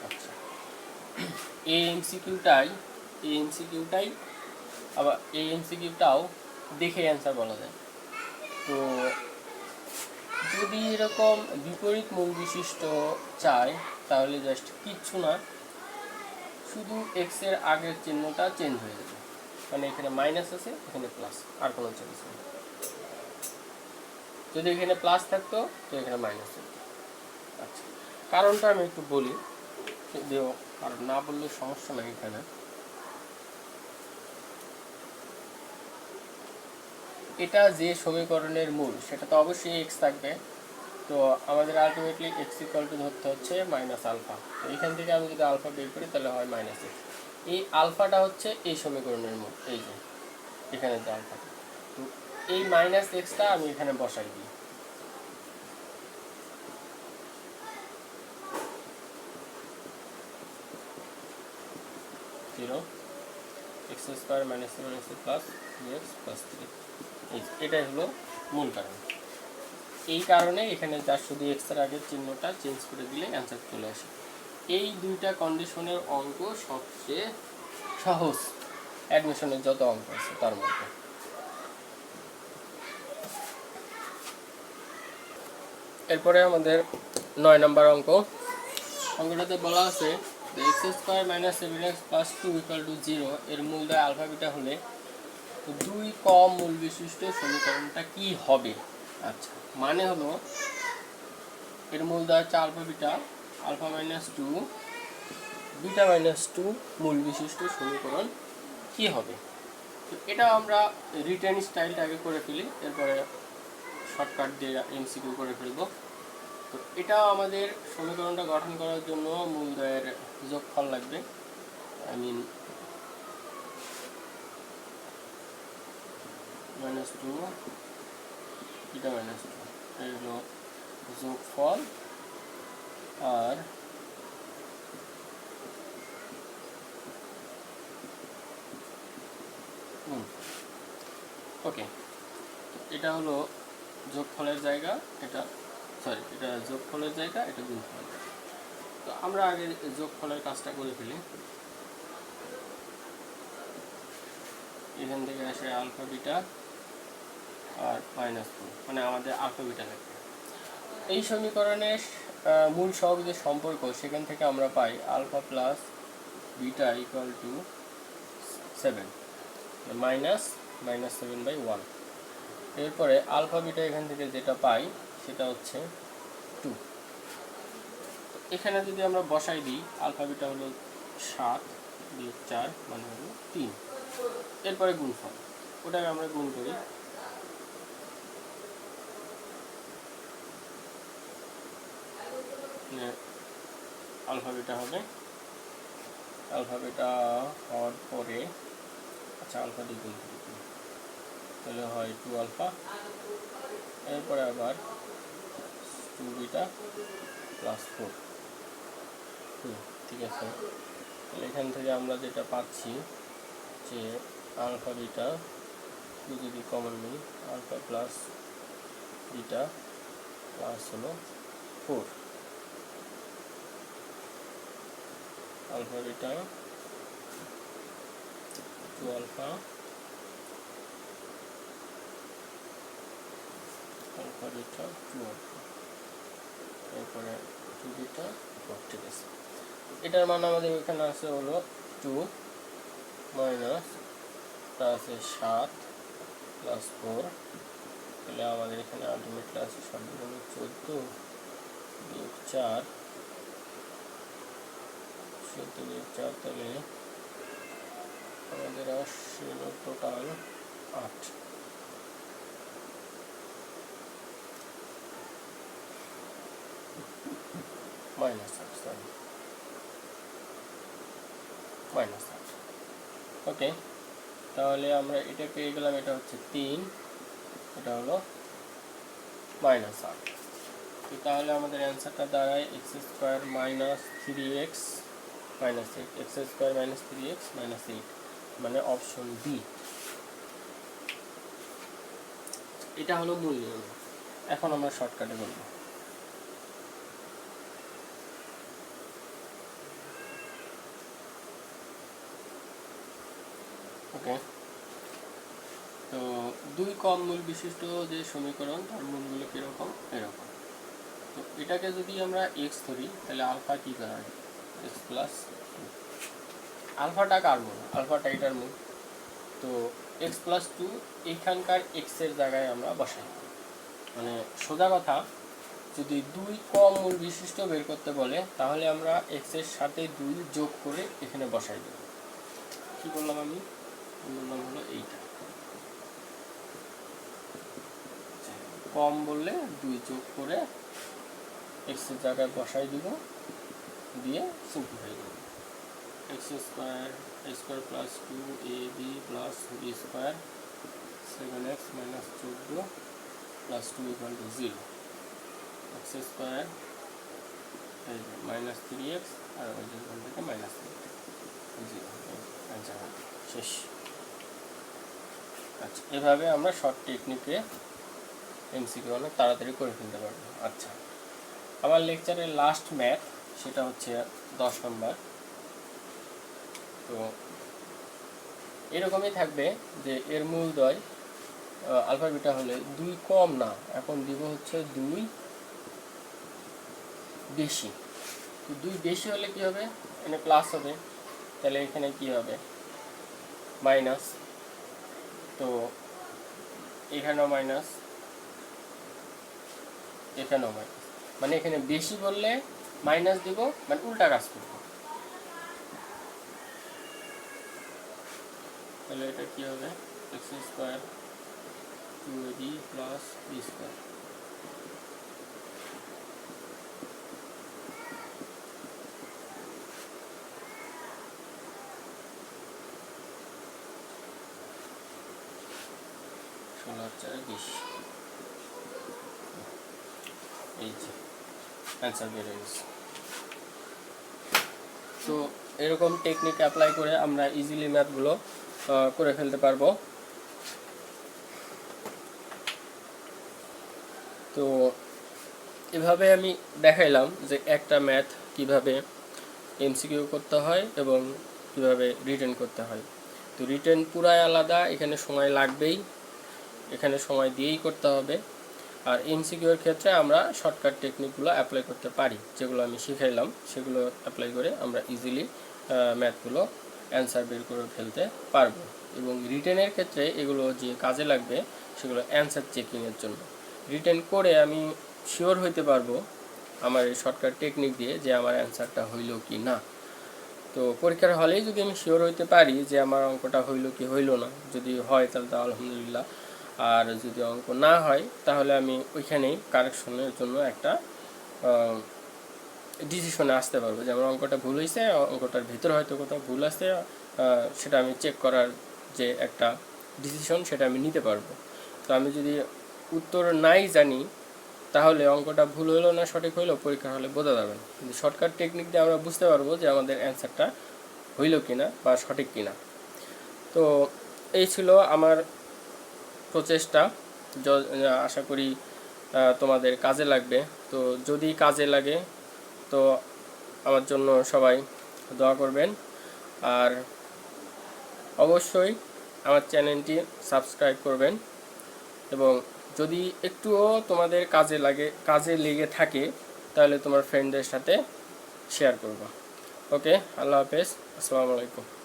আচ্ছা, এই এমসিকিউটাই আবার এই এমসিকিউটাও দেখে অ্যান্সার বলা যায়। তো যদি এরকম বিপরীত মূল বিশিষ্ট চায় তাহলে জাস্ট কিচ্ছু না, শুধু এক্স এর আগের চিহ্নটা চেঞ্জ হয়ে যাবে, মানে এখানে মাইনাস আছে এখানে প্লাস, আর কোনো চেঞ্জ নেই। যদি এখানে প্লাস থাকতো তো এখানে মাইনাস থাকতো। আচ্ছা, কারণটা আমি একটু বলি, যদিও আর না বললে সমস্যা নেই। এখানে এটা যে সমীকরণের মূল সেটা তো অবশ্যই এক্স থাকবে, তো আমাদের আলটিমেটলি এক্স ইকুয়াল টু ধরতে হচ্ছে মাইনাস আলফা। তো এখান থেকে আমি যদি আলফা বের করি তাহলে হয় মাইনাস এক্স। এই আলফাটা হচ্ছে এই সমীকরণের মূল, এই যে এখানে যে আলফাটা, তো এই মাইনাস এক্সটা আমি এখানে বসাই দিই। Zero x square minus 7x plus 2x plus 3, এটাই হলো মূল কারণ। এই কারণে এখানে যার শুধু এক্স এর আগের চিহ্নটা চেঞ্জ করে দিলে অ্যান্সার চলে আসে। এই দুইটা কন্ডিশনের অঙ্ক সবচেয়ে সহজ অ্যাডমিশনের যত অঙ্ক আছে তার মধ্যে। এরপরে আমাদের 9 নম্বর অঙ্কটাতে বলা আছে x square minus 7x plus 2 equal to 0 এর মূলদয় আলফা বিটা হলে 2 কম মূল বিশিষ্ট সমীকরণটা কি হবে। আচ্ছা, মানে হলো এর মূলদয় হচ্ছে alpha beta, alpha minus 2 beta minus 2 মূল বিশিষ্ট সমীকরণ কি হবে। তো এটা আমরা রিটেন স্টাইলটা আগে করে ফেলি, এরপরে শর্টকাট দিয়ে এমসিকিউ করে ফেলবো। তো এটা আমাদের সমীকরণটা গঠন করার জন্য মূলদয়ের যোগফল লাগবে, মাইনাস 2 বিটা মাইনাস 2 এই হলো যোগফল। আর ওকে, এটা হলো যোগফলের জায়গা, এটা যোগফলের জায়গা, এটা গুণফলের জায়গা। তো আমরা আগে যোগফলের কাজটা করে ফেলি। এখান থেকে আসে আলফা বিটা আর মাইনাস 2, মানে আমাদের আলফা বিটা লাগবে। এই সমীকরণের মূল সহগ যে সম্পর্ক সেখান থেকে আমরা পাই alpha plus beta equal to 7 minus 7/1। এরপরে আলফা বিটা এখান থেকে যেটা পাই সেটা হচ্ছে 2। এখানে যদি আমরা বসাই দিই আলফা বিটা হলো 7 বিয়োগ 4 মানে হলো 3। এরপরে গুণফল, ওটাকে আমরা গুণ করি, আলফা বিটা হবে, আলফা বিটা হওয়ার পরে আচ্ছা আলফা দিয়ে গুণ করি তাহলে হয় 2 আলফা, এরপরে আবার 2 বিটা প্লাস 4। ঠিক আছে, তাহলে এখান থেকে আমরা যেটা পাচ্ছি যে আলফা বিটা যদি কমন নিই আলফা প্লাস বিটা প্লাস হলো 4, alpha beta 2 alpha, alpha beta 2 alpha, এরপরে 2 বিটা 4। ঠিক আছে, এটার মান আমাদের এখানে আছে হলো 2 মাইনাস আছে 7 প্লাস 4 তাহলে আমাদের এখানে আলটিমেটলি আছে সর্বনিম্ন 14 বিয়োগ 4 14 বিয়োগ 4, তাহলে আমাদের আসছিল টোটাল 8। -8, সরি, -8। ওকে, তাহলে আমরা এটা পেয়ে গেলাম, এটা হচ্ছে 3, এটা হলো -8। তো তাহলে আমাদের অ্যান্সারটা দাঁড়ায় x² - 3x - 8, x² - 3x - 8, মানে অপশন বি। এটা হলো মূল নিয়ম। এখন আমরা শর্টকাটে বলবো। ওকে, তো 2 কম মূল বিশিষ্ট যে সমীকরণ, তার মূলগুলো কীরকম? এরকম। তো এটাকে যদি আমরা এক্স ধরি, তাহলে আলফা কী দাঁড়ায়? এক্স প্লাস আলফাটা কার মূল? আলফাটা এটার মূল। তো এক্স প্লাস 2 এইখানকার এক্সের জায়গায় আমরা বসাই। মানে সোজা কথা, যদি 2 কম মূল বিশিষ্ট বের করতে বলে, তাহলে আমরা এক্সের সাথে 2 যোগ করে এখানে বসাই দেব। কী বললাম আমি? বললাম হলো এইটা। কম বললে 2 যোগ করে এক্সের জায়গায় বসাই দিব, দিয়ে সিম্পলিফাই করব। x² a² plus 2ab plus b square 7x - 14 plus 2 = 0, x² -3x আর ওই যেখান থেকে -3, 0, অ্যান্সার শেষ। আচ্ছা, এভাবে আমরা শর্ট টেকনিকে এমসিকিউ অনেক তাড়াতাড়ি করে ফেলতে পারবো। আচ্ছা, আমার লেকচারের লাস্ট ম্যাথ, সেটা হচ্ছে 10 নম্বর। তো এরকমই থাকবে যে এর মূলদ্বয় আলফা বিটা হলে 2 কম না, এখন দিব হচ্ছে 2 বেশি। তো 2 বেশি হলে কি হবে? এখানে প্লাস হবে, তাহলে এখানে কি হবে? মাইনাস। তো এখানেও মাইনাস, এখানেও মাইনাস, মানে এখানে বেশি বললে মাইনাস দিব, মানে উল্টা কাজ করব। তাহলে এটা কি হবে? x² 2ab plus b square. এই যে অ্যান্সার বের হয়ে গেছে। তো এরকম টেকনিক অ্যাপ্লাই করে আমরা ইজিলি ম্যাথগুলো করে ফেলতে পারবো। তো এভাবে আমি দেখাইলাম যে একটা ম্যাথ কিভাবে এমসিকিউ করতে হয় এবং কিভাবে রিটেন করতে হয়। তো রিটেন পুরাই আলাদা, এখানে সময় লাগবেই, এখানে সময় দিয়েই করতে হবে। আর এমসিকিউর ক্ষেত্রে আমরা শর্টকাট টেকনিকগুলো অ্যাপ্লাই করতে পারি, যেগুলো আমি শিখাইলাম সেগুলো অ্যাপ্লাই করে আমরা ইজিলি ম্যাথগুলো অ্যান্সার বের করে ফেলতে পারবো। এবং রিটেনের ক্ষেত্রে এগুলো যে কাজে লাগবে সেগুলো অ্যান্সার চেকিংয়ের জন্য। রিটেন করে আমি শিওর হইতে পারবো আমার এই শর্টকাট টেকনিক দিয়ে যে আমার অ্যান্সারটা হইল কি না। তো পরীক্ষার হলেই যদি আমি শিওর হইতে পারি যে আমার অঙ্কটা হইল কি হইল না, যদি হয় তাহলে তো আলহামদুলিল্লাহ, আর যদি অঙ্ক না হয় তাহলে আমি ওইখানেই কারেকশনের জন্য একটা ডিসিশনে আসতে পারবো যে আমার অঙ্কটা ভুল হয়েছে, অঙ্কটার ভিতরে হয়তো কোথাও ভুল আছে, সেটা আমি চেক করার যে একটা ডিসিশন সেটা আমি নিতে পারবো। তো আমি যদি উত্তর নাই জানি তাহলে অঙ্কটা ভুল হইলো না সঠিক হইলো পরীক্ষা হলে বোঝা যাবে না। কিন্তু শর্টকাট টেকনিক দিয়ে আমরা বুঝতে পারবো যে আমাদের অ্যান্সারটা হইল কিনা বা সঠিক কিনা। তো এই ছিল আমার প্রচেষ্টা, আশা করি তোমাদের কাজে লাগবে। তো যদি কাজে লাগে তো আমার জন্য সবাই দোয়া করবেন, আর অবশ্যই আমার চ্যানেলটি সাবস্ক্রাইব করবেন, এবং যদি একটুও তোমাদের কাজে লেগে থাকে তাহলে তোমার ফ্রেন্ডদের সাথে শেয়ার করবা। ওকে, আল্লাহ হাফেজ, আসসালামু আলাইকুম।